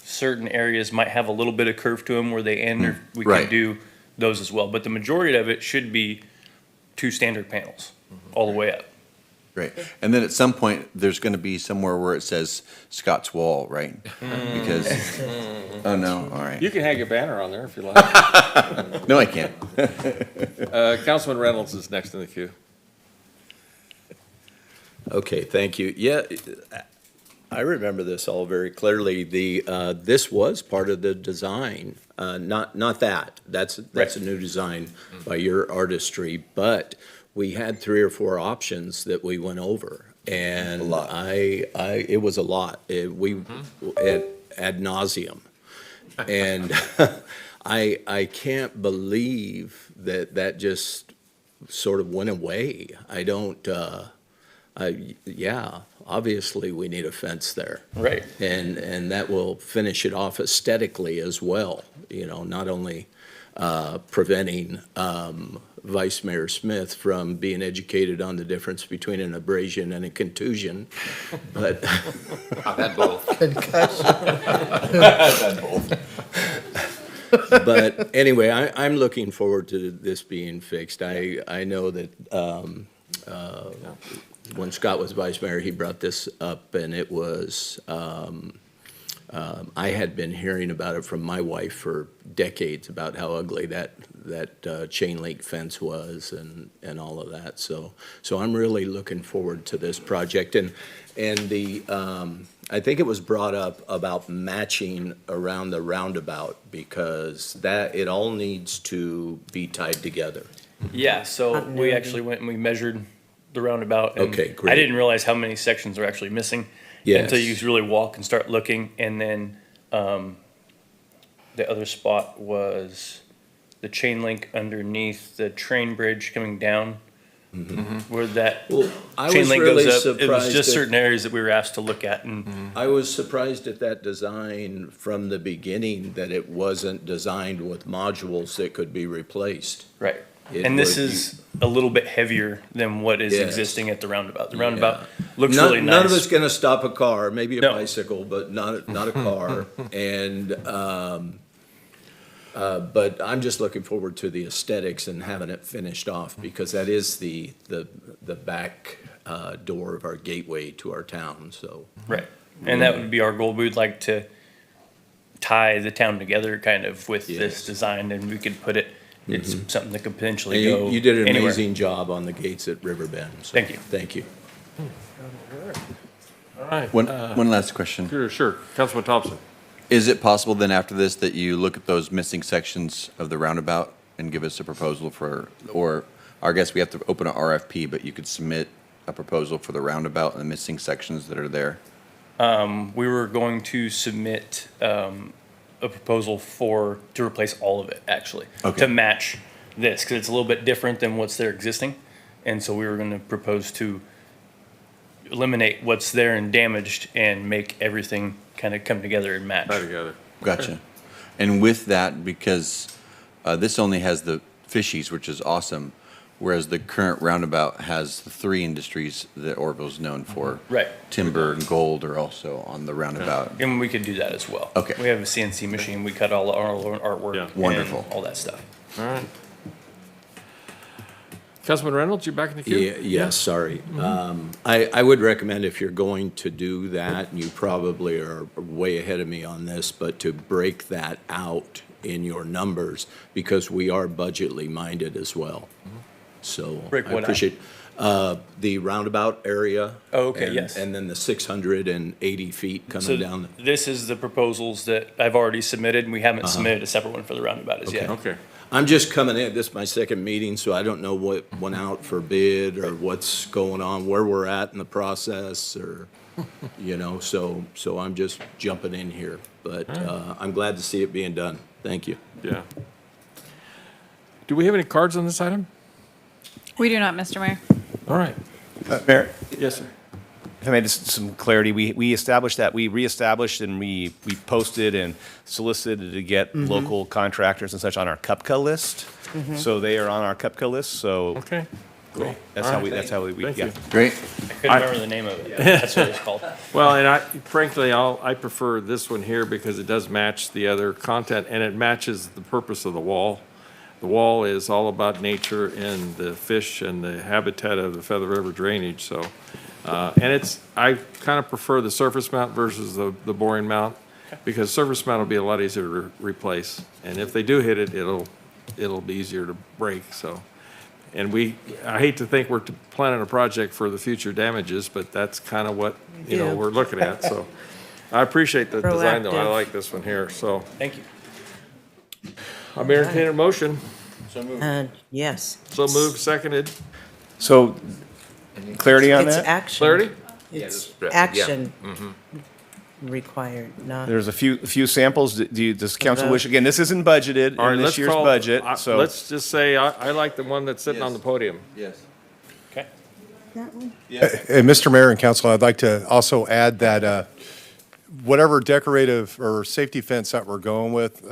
certain areas might have a little bit of curve to them where they end, or we Right. can do those as well. But the majority of it should be 2 standard panels all the way up. Great. And then at some point, there's going to be somewhere where it says Scott's Wall, right? Because, oh no, all right. You can hang a banner on there if you like. No, I can't. Councilman Reynolds is next in the queue. Okay, thank you. Yeah, I remember this all very clearly. This was part of the design, not that. That's a new design by your artistry, but we had 3 or 4 options that we went over. And it was a lot. Ad nauseum. And I can't believe that just sort of went away. I don't, yeah, obviously we need a fence there. Right. And that will finish it off aesthetically as well, not only preventing Vice Mayor Smith from being educated on the difference between an abrasion and a contusion, but. I've had both. I've had both. But anyway, I'm looking forward to this being fixed. I know that when Scott was vice mayor, he brought this up, and it was, I had been hearing about it from my wife for decades about how ugly that chain link fence was and all of that. So I'm really looking forward to this project. And the, I think it was brought up about matching around the roundabout, because it all needs to be tied together. Yeah, so we actually went and we measured the roundabout. And Okay, great. I didn't realize how many sections are actually missing until you really walk and start looking. And then the other spot was the chain link underneath the train bridge coming down, where that I chain was link really goes up. It was surprised just that- certain areas that we were asked to look at. And I was surprised at that design from the beginning, that it wasn't designed with modules that could be replaced. right. It And this would be- is a little bit heavier than what is Yes. existing at the roundabout. The roundabout looks None- really nice. None of it's gonna stop a car, maybe a No. bicycle, but not a car. And, but I'm just looking forward to the aesthetics and having it finished off, because that is the back door of our gateway to our town, so. Right. And that would be our goal. We'd like to tie the town together kind of with this design, and we could put it, it's something that could potentially And go you did an anywhere. amazing job on the gates at Riverbend. So Thank you. Thank you. All right. One last question. Sure. Councilman Thompson. Is it possible then after this that you look at those missing sections of the roundabout and give us a proposal for, or I guess we have to open an RFP, but you could submit a proposal for the roundabout and the missing sections that are there? We were going to submit a proposal to replace all of it, actually, Okay. to match this, because it's a little bit different than what's there existing. And so we were going to propose to eliminate what's there and damaged and make everything kind of come together and match. Tie together. Gotcha. And with that, because this only has the fishies, which is awesome, whereas the current roundabout has the 3 industries that Orville's known for. Right. Timber and gold are also on the roundabout. And we could do that as well. Okay. We have a CNC machine. We cut all our own artwork. Wonderful. And all that stuff. All right. Councilman Reynolds, you back in the queue? Yes, sorry. I would recommend, if you're going to do that, and you probably are way ahead of me on this, but to break that out in your numbers because we are budgetly minded as well. So Rick, I what I- appreciate the roundabout area. Oh, okay, and- yes. And then the 680 feet So coming down. this is the proposals that I've already submitted, and we haven't Uh-huh. submitted a separate one for the roundabout as yet. Okay. I'm just coming in, this is my second meeting, so I don't know what went out for bid or what's going on, where we're at in the process or, so I'm just jumping in here. But I'm glad to see it being done. Thank you. Yeah. Do we have any cards on this item? We do not, Mr. Mayor. All right. Mayor, Yes, sir. if I may, just some clarity, we established that, we reestablished and we posted and solicited to get local contractors and such on our CUPCA list. So they are on our CUPCA list, so Okay. Cool. that's how we, Thank yeah. you. Great. I couldn't remember the name of it. That's what it's called. Well, and frankly, I prefer this one here because it does match the other content and it matches the purpose of the wall. The wall is all about nature and the fish and the habitat of the Feather River drainage, so. And I kind of prefer the surface mount versus the boring mount because surface mount will be a lot easier to replace. And if they do hit it, it'll be easier to break, so. And I hate to think we're planning a project for the future damages, but that's kind of what, Yeah. we're looking at, so. I appreciate the design though. I Proactive. like this one here, so. Thank you. I'm entertaining a motion. Yes. So moved, seconded. So, clarity on It's that? action. Clarity? It's action required, not. There's a few samples. Does council wish, again, this isn't budgeted All right, in let's this year's call. budget, so. Let's just say I like the one that's sitting on the podium. Yes. Okay. That one? And Mr. Mayor and Council, I'd like to also add that whatever decorative or safety fence that we're going with,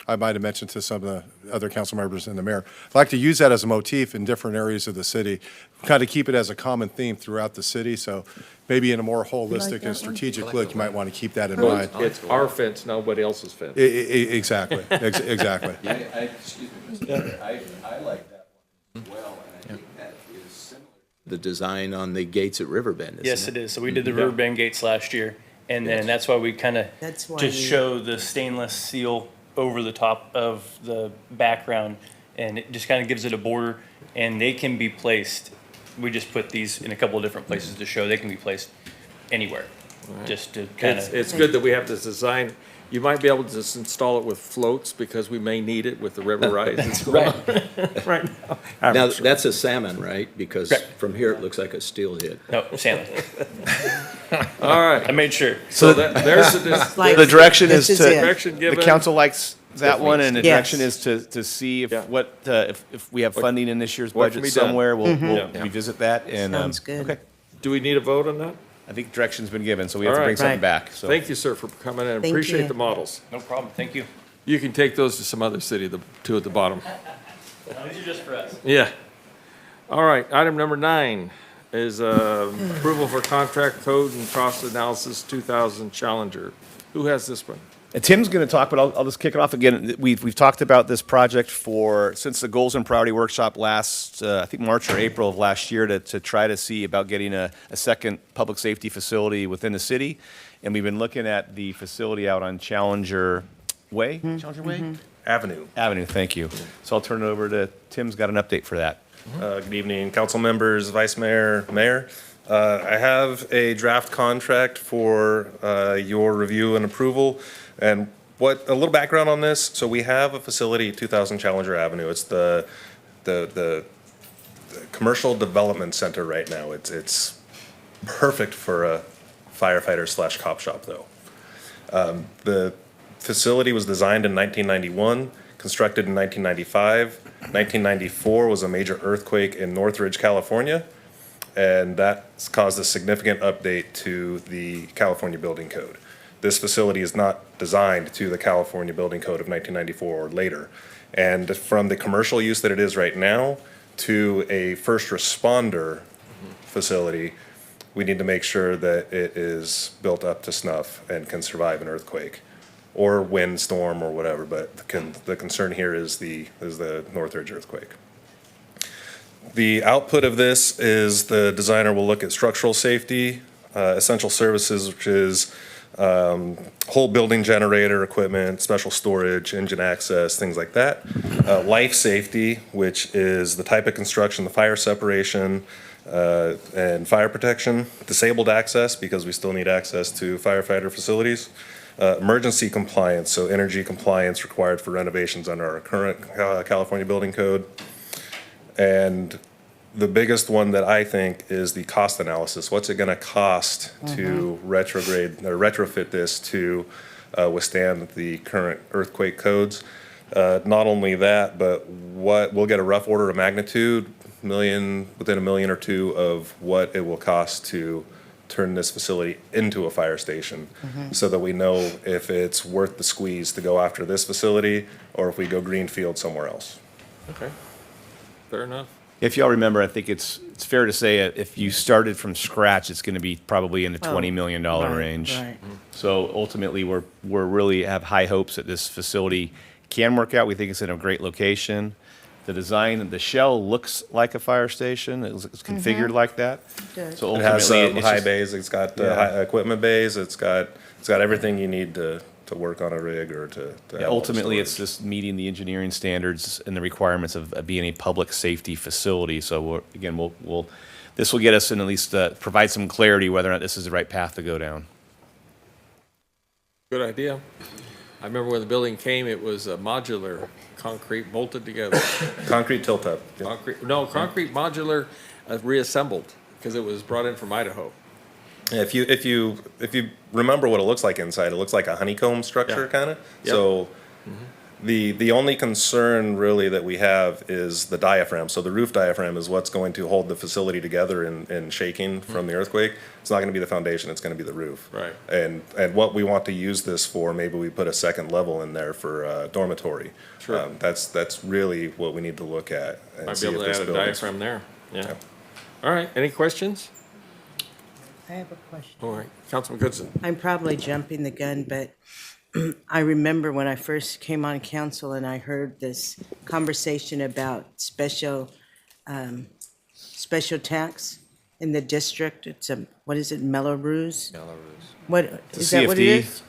I might have mentioned to some of the other council members and the mayor, I'd like to use that as a motif in different areas of the city, kind of keep it as a common theme throughout the city. So maybe in a more holistic and strategic look, you might want to keep that in mind. It's our fence, nobody else's fence. Exactly, exactly. Excuse me, Mr. Mayor, I like that one as well, and I think that is similar. The design on the gates at Riverbend, Yes, it is. So we did the Riverbend gates last year, and then that's why we kind of That's why just you- show the stainless seal over the top of the background, and it just kind of gives it a border, and they can be placed. We just put these in a couple of different places to show they can be placed anywhere, just to kind of. It's good that we have this design. You might be able to just install it with floats because we may need it with the river rise. That's right. Right now. Now, that's a salmon, right? Because Correct. from here, it looks like a steelhead. No, salmon. All right. I made sure. So there's the, Like, The direction is this is to, it. direction the given. council likes that one, and the Yes. direction is to see if if we have funding in this year's What can budget be done. somewhere, we'll Yeah. revisit that, and. Sounds good. Okay, Do we need a vote on that? I think direction's been given, so we have to All bring right. something Right. back, so. Thank you, sir, for coming in. Thank Appreciate you. the models. No problem. Thank you. You can take those to some other city, the two at the bottom. These are just for us. Yeah. All right, item number 9 is approval for contract code and cost analysis 2000 Challenger. Who has this one? And Tim's going to talk, but I'll just kick it off again. We've talked about this project since the Goals and Priority Workshop last, I think March or April of last year, to try to see about getting a second public safety facility within the city. And we've been looking at the facility out on Challenger Way? Challenger Way? Avenue. Avenue, thank you. So I'll turn it over to, Tim's got an update for that. Good evening, council members, vice mayor, mayor. I have a draft contract for your review and approval. And a little background on this, so we have a facility, 2000 Challenger Avenue. It's the commercial development center right now. It's perfect for a firefighter / cop shop, though. The facility was designed in 1991, constructed in 1995. 1994 was a major earthquake in Northridge, California, and that's caused a significant update to the California Building Code. This facility is not designed to the California Building Code of 1994 or later. And from the commercial use that it is right now to a first responder facility, we need to make sure that it is built up to snuff and can survive an earthquake or windstorm or whatever, but the concern here is the Northridge earthquake. The output of this is the designer will look at structural safety, essential services, which is whole building generator equipment, special storage, engine access, things like that. Life safety, which is the type of construction, the fire separation, and fire protection. Disabled access, because we still need access to firefighter facilities. Emergency compliance, so energy compliance required for renovations under our current California Building Code. And the biggest one that I think is the cost analysis. What's it gonna cost to retrograde or retrofit this to withstand the current earthquake codes? Not only that, but we'll get a rough order of magnitude, within $1 million or $2 million of what it will cost to turn this facility into a fire station, so that we know if it's worth the squeeze to go after this facility or if we go greenfield somewhere else. Okay. Fair enough. If y'all remember, I think it's fair to say if you started from scratch, it's going to be probably in the Oh, $20 million range. right. So ultimately, we're really have high hopes that this facility can work out. We think it's in a great location. The design, the shell looks like a fire station. It's configured like that. Does. So It has ultimately, it's high just- bays, it's got Yeah. high equipment bays, it's got everything you need to work on a rig or to have Yeah, all the ultimately, it's storage. just meeting the engineering standards and the requirements of being a public safety facility. So this will get us in at least provide some clarity whether or not this is the right path to go down. Good idea. I remember when the building came, it was a modular, concrete bolted together. Concrete tilt-up. Concrete modular reassembled, because it was brought in from Idaho. Yeah, if you remember what it looks like inside, it looks like a honeycomb structure, Yeah. kind of. Yep. So the only concern really that we have is the diaphragm. So the roof diaphragm is what's going to hold the facility together in shaking from the earthquake. It's not going to be the foundation, it's going to be the roof. Right. And what we want to use this for, maybe we put a second level in there for dormitory. Sure. That's really what we need to look at. And Might see be able if to this add a building's- diaphragm there. Yeah. Yeah. All right, any questions? I have a question. All right, Councilman Goodson. I'm probably jumping the gun, but I remember when I first came on council and I heard this conversation about special tax in the district. It's what is it, Melrose? What, is that what it is?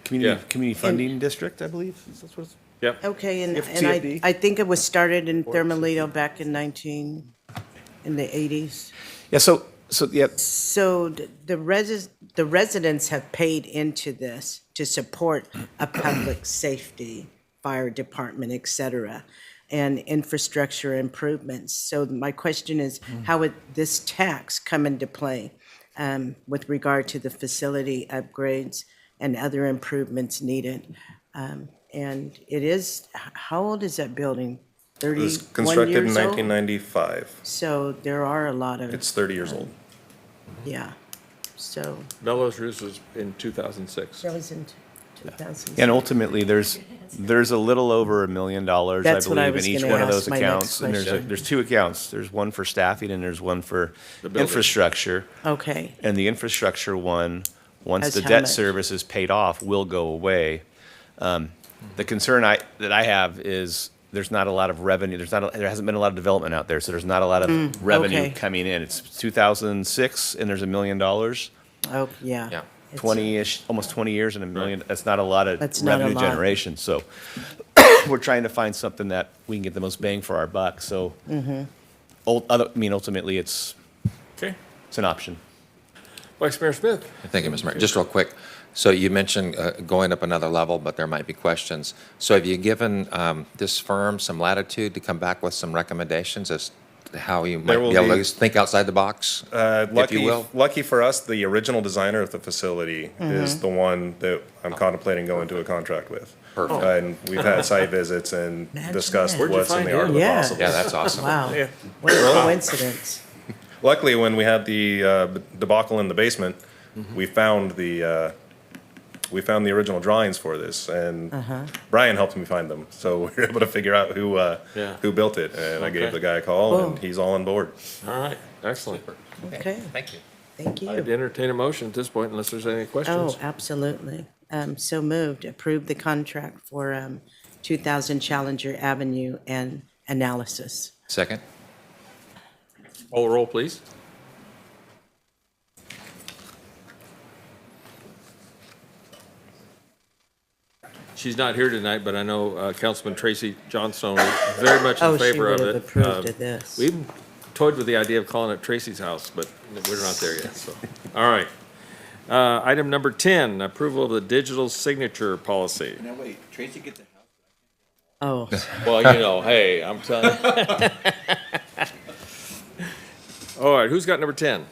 Community funding district, I believe. That's what it's. Yep. Okay, and CFD. I think it was started in Thermalito back in in the 80s. Yeah. So yeah. So the residents have paid into this to support a public safety, fire department, et cetera, and infrastructure improvements. So my question is, how would this tax come into play with regard to the facility upgrades and other improvements needed? And it is, how old is that building? It was 31 constructed in years old? 1995. So there are a lot of. It's 30 years old. Yeah, so Bellows Roos was in 2006. that was in 2000. And ultimately, there's a little over $1 million, I That's what I believe, was in each gonna one of ask, those my next accounts. And question. there's two accounts. There's one for staffing and there's one for building. infrastructure. Okay, And the infrastructure one, once As the how debt much? service is paid off, will go away. The concern that I have is there's not a lot of revenue. There hasn't been a lot of development out there, so there's not a lot of revenue okay. coming in. It's 2006 and there's $1 million. oh, yeah. Yeah. It's- 20-ish, almost 20 years and $1 million. That's not a lot of That's not a revenue lot. generation. So we're trying to find something that we can get the most bang for our buck. So ultimately, it's Okay. an option. Vice Mayor Smith. Thank you, Mr. Mayor. Just real quick, so you mentioned going up another level, but there might be questions. So have you given this firm some latitude to come back with some recommendations as to how you might will be able be- to think outside the box, if you will? Lucky for us, the original designer of the facility Mm-hmm. is the one that I'm contemplating going to a contract with. Perfect. And we've had site visits and Imagine discussed that. Where'd you what's in find the art of him? the Yeah. possible. Yeah, that's awesome. Wow, Yeah. what a coincidence. Luckily, when we had the debacle in the basement, we found the original drawings for this, and Brian helped me find them. So we were able to figure out who built it, and I gave Okay. the guy a call, and Cool. he's all on board. All right, excellent. Okay, Thank you. thank I'd you. entertain a motion at this point unless there's any Oh, questions. absolutely. So moved, approve the contract for 2000 Challenger Avenue and analysis. Second? Call the roll, please. She's not here tonight, but I know Councilman Tracy Johnstone is very much Oh, in she favor of would it. have approved of this. We even toyed with the idea of calling it Tracy's house, but we're not there yet, so. All right. Item number 10, approval of the digital signature policy. Now, wait, Tracy gets a house. Oh. Well, hey, I'm telling you. All right, who's got number 10?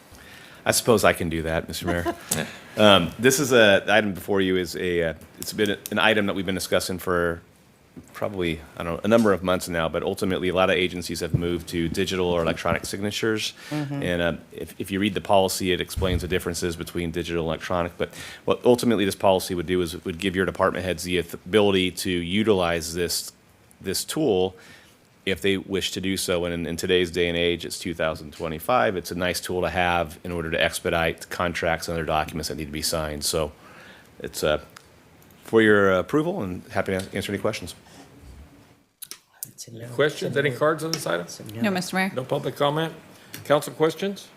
I suppose I can do that, Mr. Mayor. This is the item before you is it's been an item that we've been discussing for probably, I don't know, a number of months now, but ultimately a lot of agencies have moved to digital or electronic signatures. And if you read the policy, it explains the differences between digital and electronic. But what ultimately this policy would do is it would give your department heads the ability to utilize this tool if they wish to do so. And in today's day and age, it's 2025. It's a nice tool to have in order to expedite contracts and other documents that need to be signed. So it's for your approval, and happy to answer any questions. It's a no. Questions? Any cards on this item? It's a No, Mr. Mayor. No public comment? Council questions?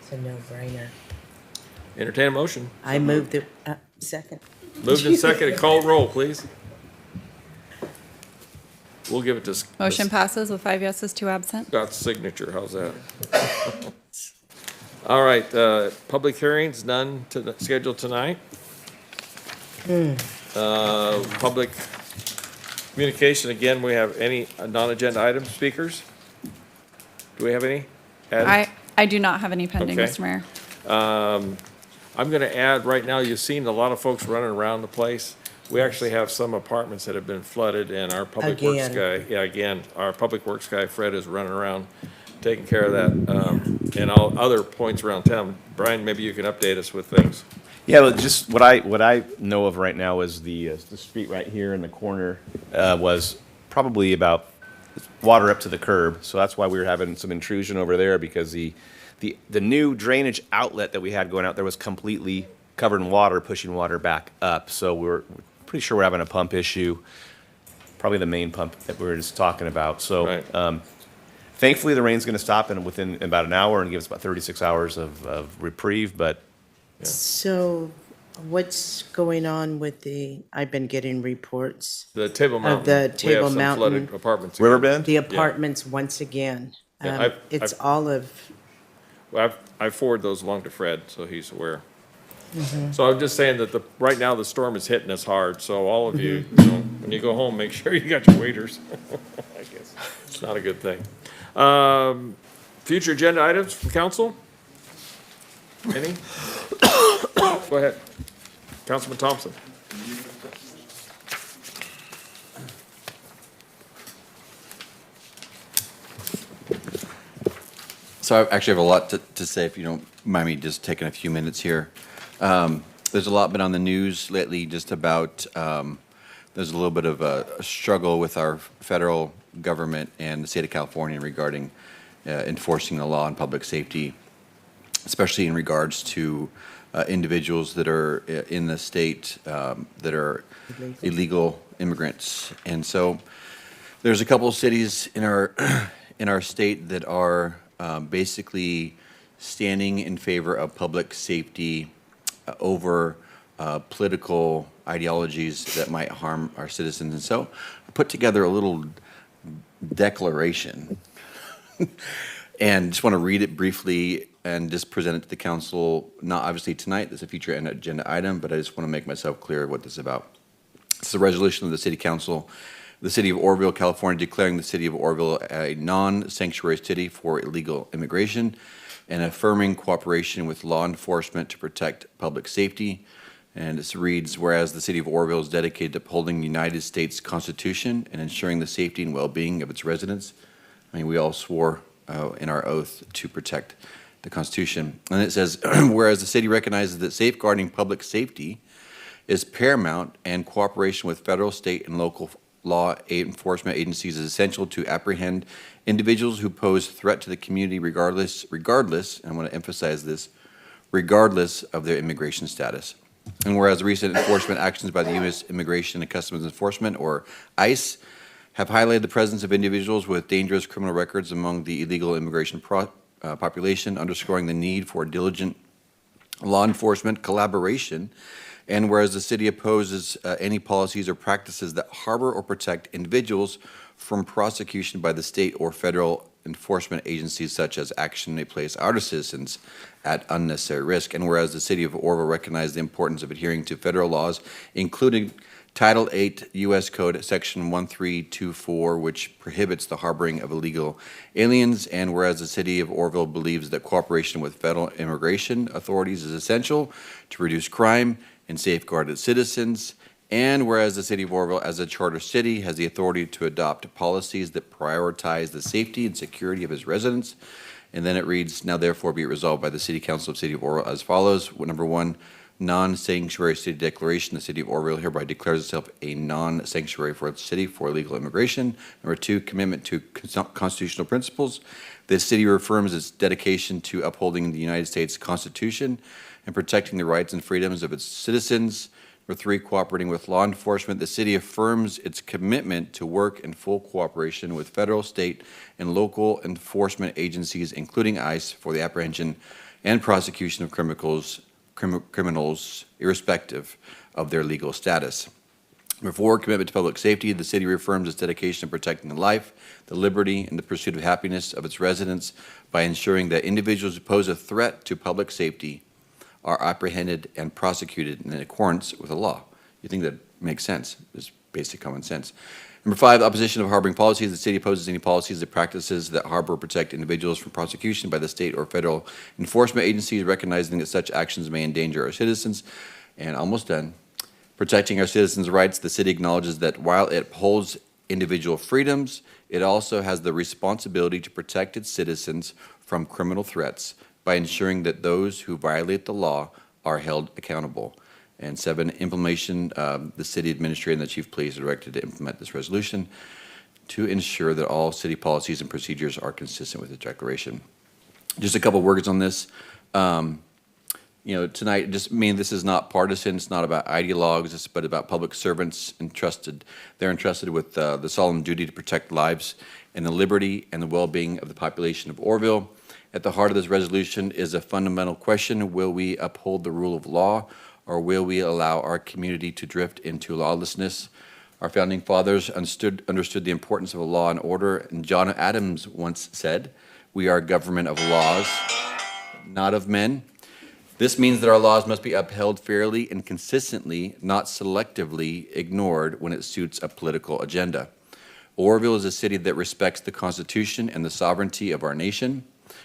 It's a no-brainer. Entertain a motion. I move the, second. Moved and seconded. Call roll, please. We'll give it to Motion passes with 5 yeses, 2 absent. Scott's signature. How's that? All right, public hearings, none scheduled tonight. Public communication, again, we have any non-agenda item speakers? Do we have any? Adam? I do not have any pending, Okay. Mr. Mayor. I'm gonna add, right now, you've seen a lot of folks running around the place. We actually have some apartments that have been flooded, and our public works Again. guy, our public works guy, Fred, is running around taking care of that, and all other points around town. Brian, maybe you can update us with things. Yeah, well, just what I know of right now is the street right here in the corner was probably about water up to the curb, so that's why we were having some intrusion over there, because the new drainage outlet that we had going out there was completely covered in water, pushing water back up. So we're pretty sure we're having a pump issue, probably the main pump that we were just talking about. So Right. thankfully the rain's going to stop within about an hour and give us about 36 hours of reprieve, but So what's going on with I've been getting reports The Table Mountain. of the We have Table some Mountain, flooded apartments. again. Riverbend. the apartments once again. Yeah, It's I've- all of, Well, I forward those along to Fred, so he's aware. So I'm just saying that right now the storm is hitting us hard, so all of you, when you go home, make sure you got your waders. I guess it's not a good thing. Future agenda items from council? Any? Go ahead. Councilman Thompson. So I actually have a lot to say, if you don't mind me just taking a few minutes here. There's a lot been on the news lately just about, there's a little bit of a struggle with our federal government and the state of California regarding enforcing the law on public safety, especially in regards to individuals that are in the state that are illegal immigrants. And so there's a couple of cities in our state that are basically standing in favor of public safety over political ideologies that might harm our citizens. And so I put together a little declaration and just want to read it briefly and just present it to the council, not obviously tonight, there's a future agenda item, but I just want to make myself clear what this is about. It's a resolution of the City Council, the City of Oroville, California, declaring the City of Oroville a non-sanctuary city for illegal immigration and affirming cooperation with law enforcement to protect public safety. And this reads, whereas the City of Oroville is dedicated to upholding the United States Constitution and ensuring the safety and well-being of its residents. I mean, we all swore in our oath to protect the Constitution. And it says, whereas the city recognizes that safeguarding public safety is paramount and cooperation with federal, state, and local law enforcement agencies is essential to apprehend individuals who pose threat to the community regardless, and I want to emphasize this, regardless of their immigration status. And whereas recent enforcement actions by the U.S. Immigration and Customs Enforcement, or ICE, have highlighted the presence of individuals with dangerous criminal records among the illegal immigration population, underscoring the need for diligent law enforcement collaboration And whereas the city opposes any policies or practices that harbor or protect individuals from prosecution by the state or federal enforcement agencies, such as action may place our citizens at unnecessary risk. And whereas the city of Orville recognizes the importance of adhering to federal laws, including Title 8 U.S. Code, Section 1324, which prohibits the harboring of illegal aliens. And whereas the city of Orville believes that cooperation with federal immigration authorities is essential to reduce crime and safeguard its citizens. And whereas the city of Orville, as a charter city, has the authority to adopt policies that prioritize the safety and security of its residents. And then it reads, now therefore be it resolved by the City Council of the City of Orville as follows. Number one, non-sanctuary city declaration. The city of Orville hereby declares itself a non-sanctuary for its city for illegal immigration. Number two, commitment to constitutional principles. The city reaffirms its dedication to upholding the United States Constitution and protecting the rights and freedoms of its citizens. Number three, cooperating with law enforcement. The city affirms its commitment to work in full cooperation with federal, state, and local enforcement agencies, including ICE, for the apprehension and prosecution of criminals, irrespective of their legal status. Number four, commitment to public safety. The city reaffirms its dedication to protecting the life, the liberty, and the pursuit of happiness of its residents by ensuring that individuals who pose a threat to public safety are apprehended and prosecuted in accordance with the law. You think that makes sense? It's basic common sense. Number five, opposition of harboring policies. The city opposes any policies or practices that harbor or protect individuals from prosecution by the state or federal enforcement agencies, recognizing that such actions may endanger our citizens. And almost done. Protecting our citizens' rights. The city acknowledges that while it upholds individual freedoms, it also has the responsibility to protect its citizens from criminal threats by ensuring that those who violate the law are held accountable. And seven, implementation, the city administrator and the chief of police are directed to implement this resolution to ensure that all city policies and procedures are consistent with the declaration. Just a couple words on this. Tonight, this is not partisan. It's not about ideologues, but about public servants entrusted. They're entrusted with the solemn duty to protect lives and the liberty and the well-being of the population of Orville. At the heart of this resolution is a fundamental question: will we uphold the rule of law, or will we allow our community to drift into lawlessness? Our founding fathers understood the importance of law and order, and John Adams once said, "We are a government of laws, not of men." This means that our laws must be upheld fairly and consistently, not selectively ignored when it suits a political agenda. Orville is a city that respects the Constitution and the sovereignty of our nation.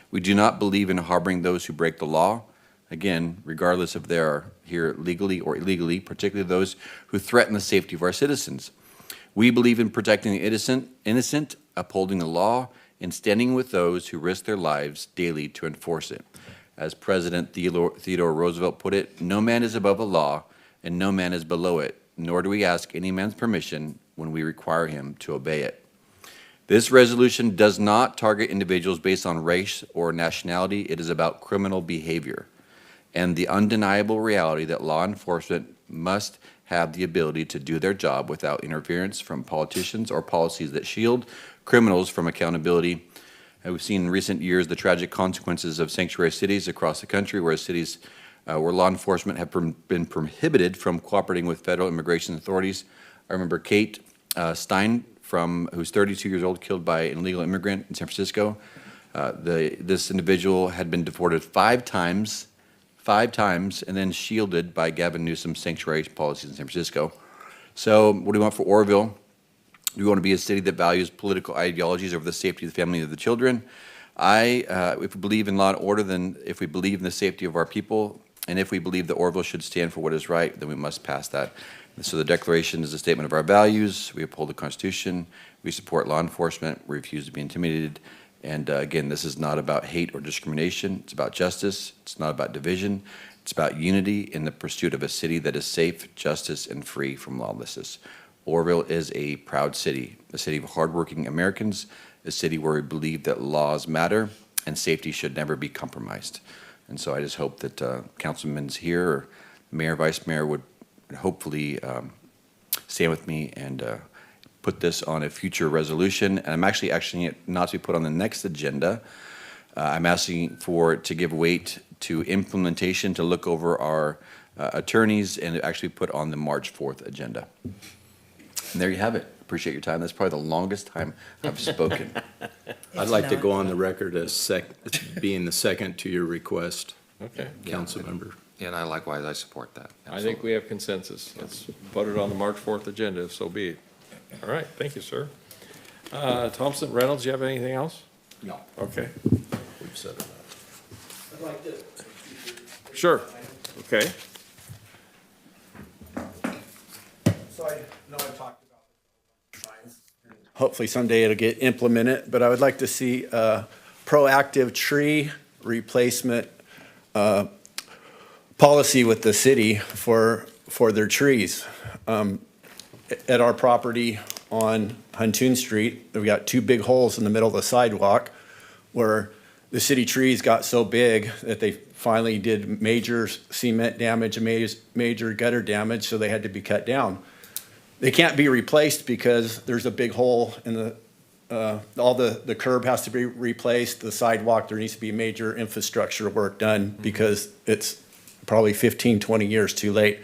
We do not believe in harboring those who break the law, again, regardless if they are here legally or illegally, particularly those who threaten the safety of our citizens. We believe in protecting the innocent, upholding the law, and standing with those who risk their lives daily to enforce it. As President Theodore Roosevelt put it, no man is above the law, and no man is below it, nor do we ask any man's permission when we require him to obey it. This resolution does not target individuals based on race or nationality. It is about criminal behavior and the undeniable reality that law enforcement must have the ability to do their job without interference from politicians or policies that shield criminals from accountability. We've seen in recent years the tragic consequences of sanctuary cities across the country, where cities where law enforcement have been prohibited from cooperating with federal immigration authorities. I remember Kate Stein, who's 32 years old, killed by an illegal immigrant in San Francisco. This individual had been deported five times, and then shielded by Gavin Newsom's sanctuary policies in San Francisco. So what do we want for Orville? We want to be a city that values political ideologies over the safety of the family and of the children. If we believe in law and order, then if we believe in the safety of our people, and if we believe that Orville should stand for what is right, then we must pass that. And so the declaration is a statement of our values. We uphold the Constitution. We support law enforcement. We refuse to be intimidated. And again, this is not about hate or discrimination. It's about justice. It's not about division. It's about unity in the pursuit of a city that is safe, justice, and free from lawlessness. Orville is a proud city, a city of hardworking Americans, a city where we believe that laws matter and safety should never be compromised. And so I just hope that councilmen here, or mayor, vice mayor, would hopefully stand with me and put this on a future resolution. And I'm actually asking it not to be put on the next agenda. I'm asking for it to give weight to implementation, to look over our attorneys and actually put on the March 4th agenda. And there you have it. Appreciate your time. That's probably the longest time I've spoken. I'd like to go on the record as being the second to your request, Okay. council member. And I likewise, I support that. I think we have consensus. Let's put it on the March 4th agenda, if so be it. All right, thank you, sir. Thompson, Reynolds, you have anything else? No. Okay. We've said enough. I'd like to. Sure. Okay. So I know I've talked about hopefully someday it'll get implemented, but I would like to see a proactive tree replacement policy with the city for their trees. At our property on Huntoon Street, we've got two big holes in the middle of the sidewalk where the city trees got so big that they finally did major cement damage and major gutter damage, so they had to be cut down. They can't be replaced because there's a big hole in all the curb has to be replaced, the sidewalk, there needs to be major infrastructure work done because it's probably 15, 20 years too late.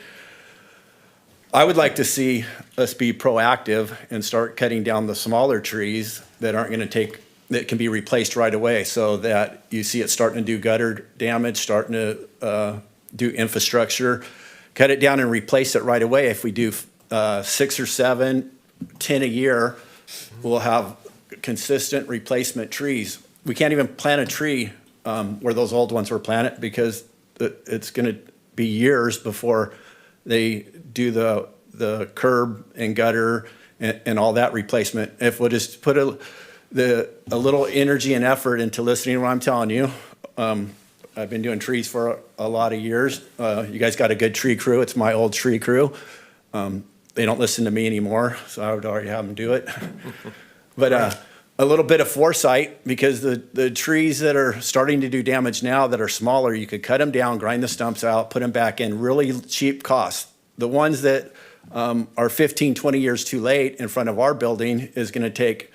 I would like to see us be proactive and start cutting down the smaller trees that aren't gonna that can be replaced right away, so that you see it starting to do gutter damage, starting to do infrastructure. Cut it down and replace it right away. If we do 6 or 7, 10 a year, we'll have consistent replacement trees. We can't even plant a tree where those old ones were planted because it's gonna be years before they do the curb and gutter and all that replacement. If we'll just put a little energy and effort into listening to what I'm telling you. I've been doing trees for a lot of years. You guys got a good tree crew. It's my old tree crew. They don't listen to me anymore, so I would already have them do it. But a little bit of foresight, because the trees that are starting to do damage now that are smaller, you could cut them down, grind the stumps out, put them back in, really cheap cost. The ones that are 15, 20 years too late in front of our building is gonna take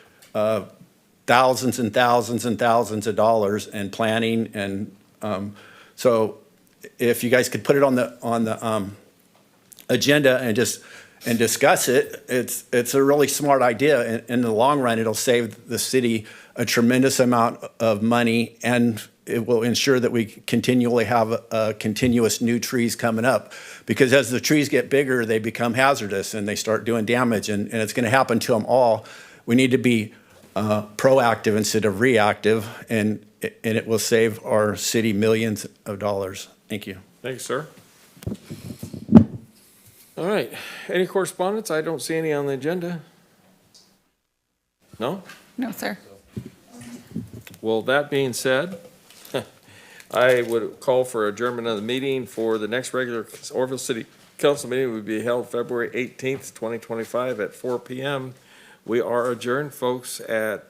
thousands and thousands and thousands of dollars and planning. And so if you guys could put it on the agenda and discuss it, it's a really smart idea. In the long run, it'll save the city a tremendous amount of money, and it will ensure that we continually have continuous new trees coming up. Because as the trees get bigger, they become hazardous and they start doing damage, and it's gonna happen to them all. We need to be proactive instead of reactive, and it will save our city millions of dollars. Thank you. Thanks, sir. All right, any correspondence? I don't see any on the agenda. No? No, sir. Well, that being said, I would call for adjournment of the meeting for the next regular Orville City Council meeting would be held February 18th, 2025 at 4 p.m. We are adjourned, folks, at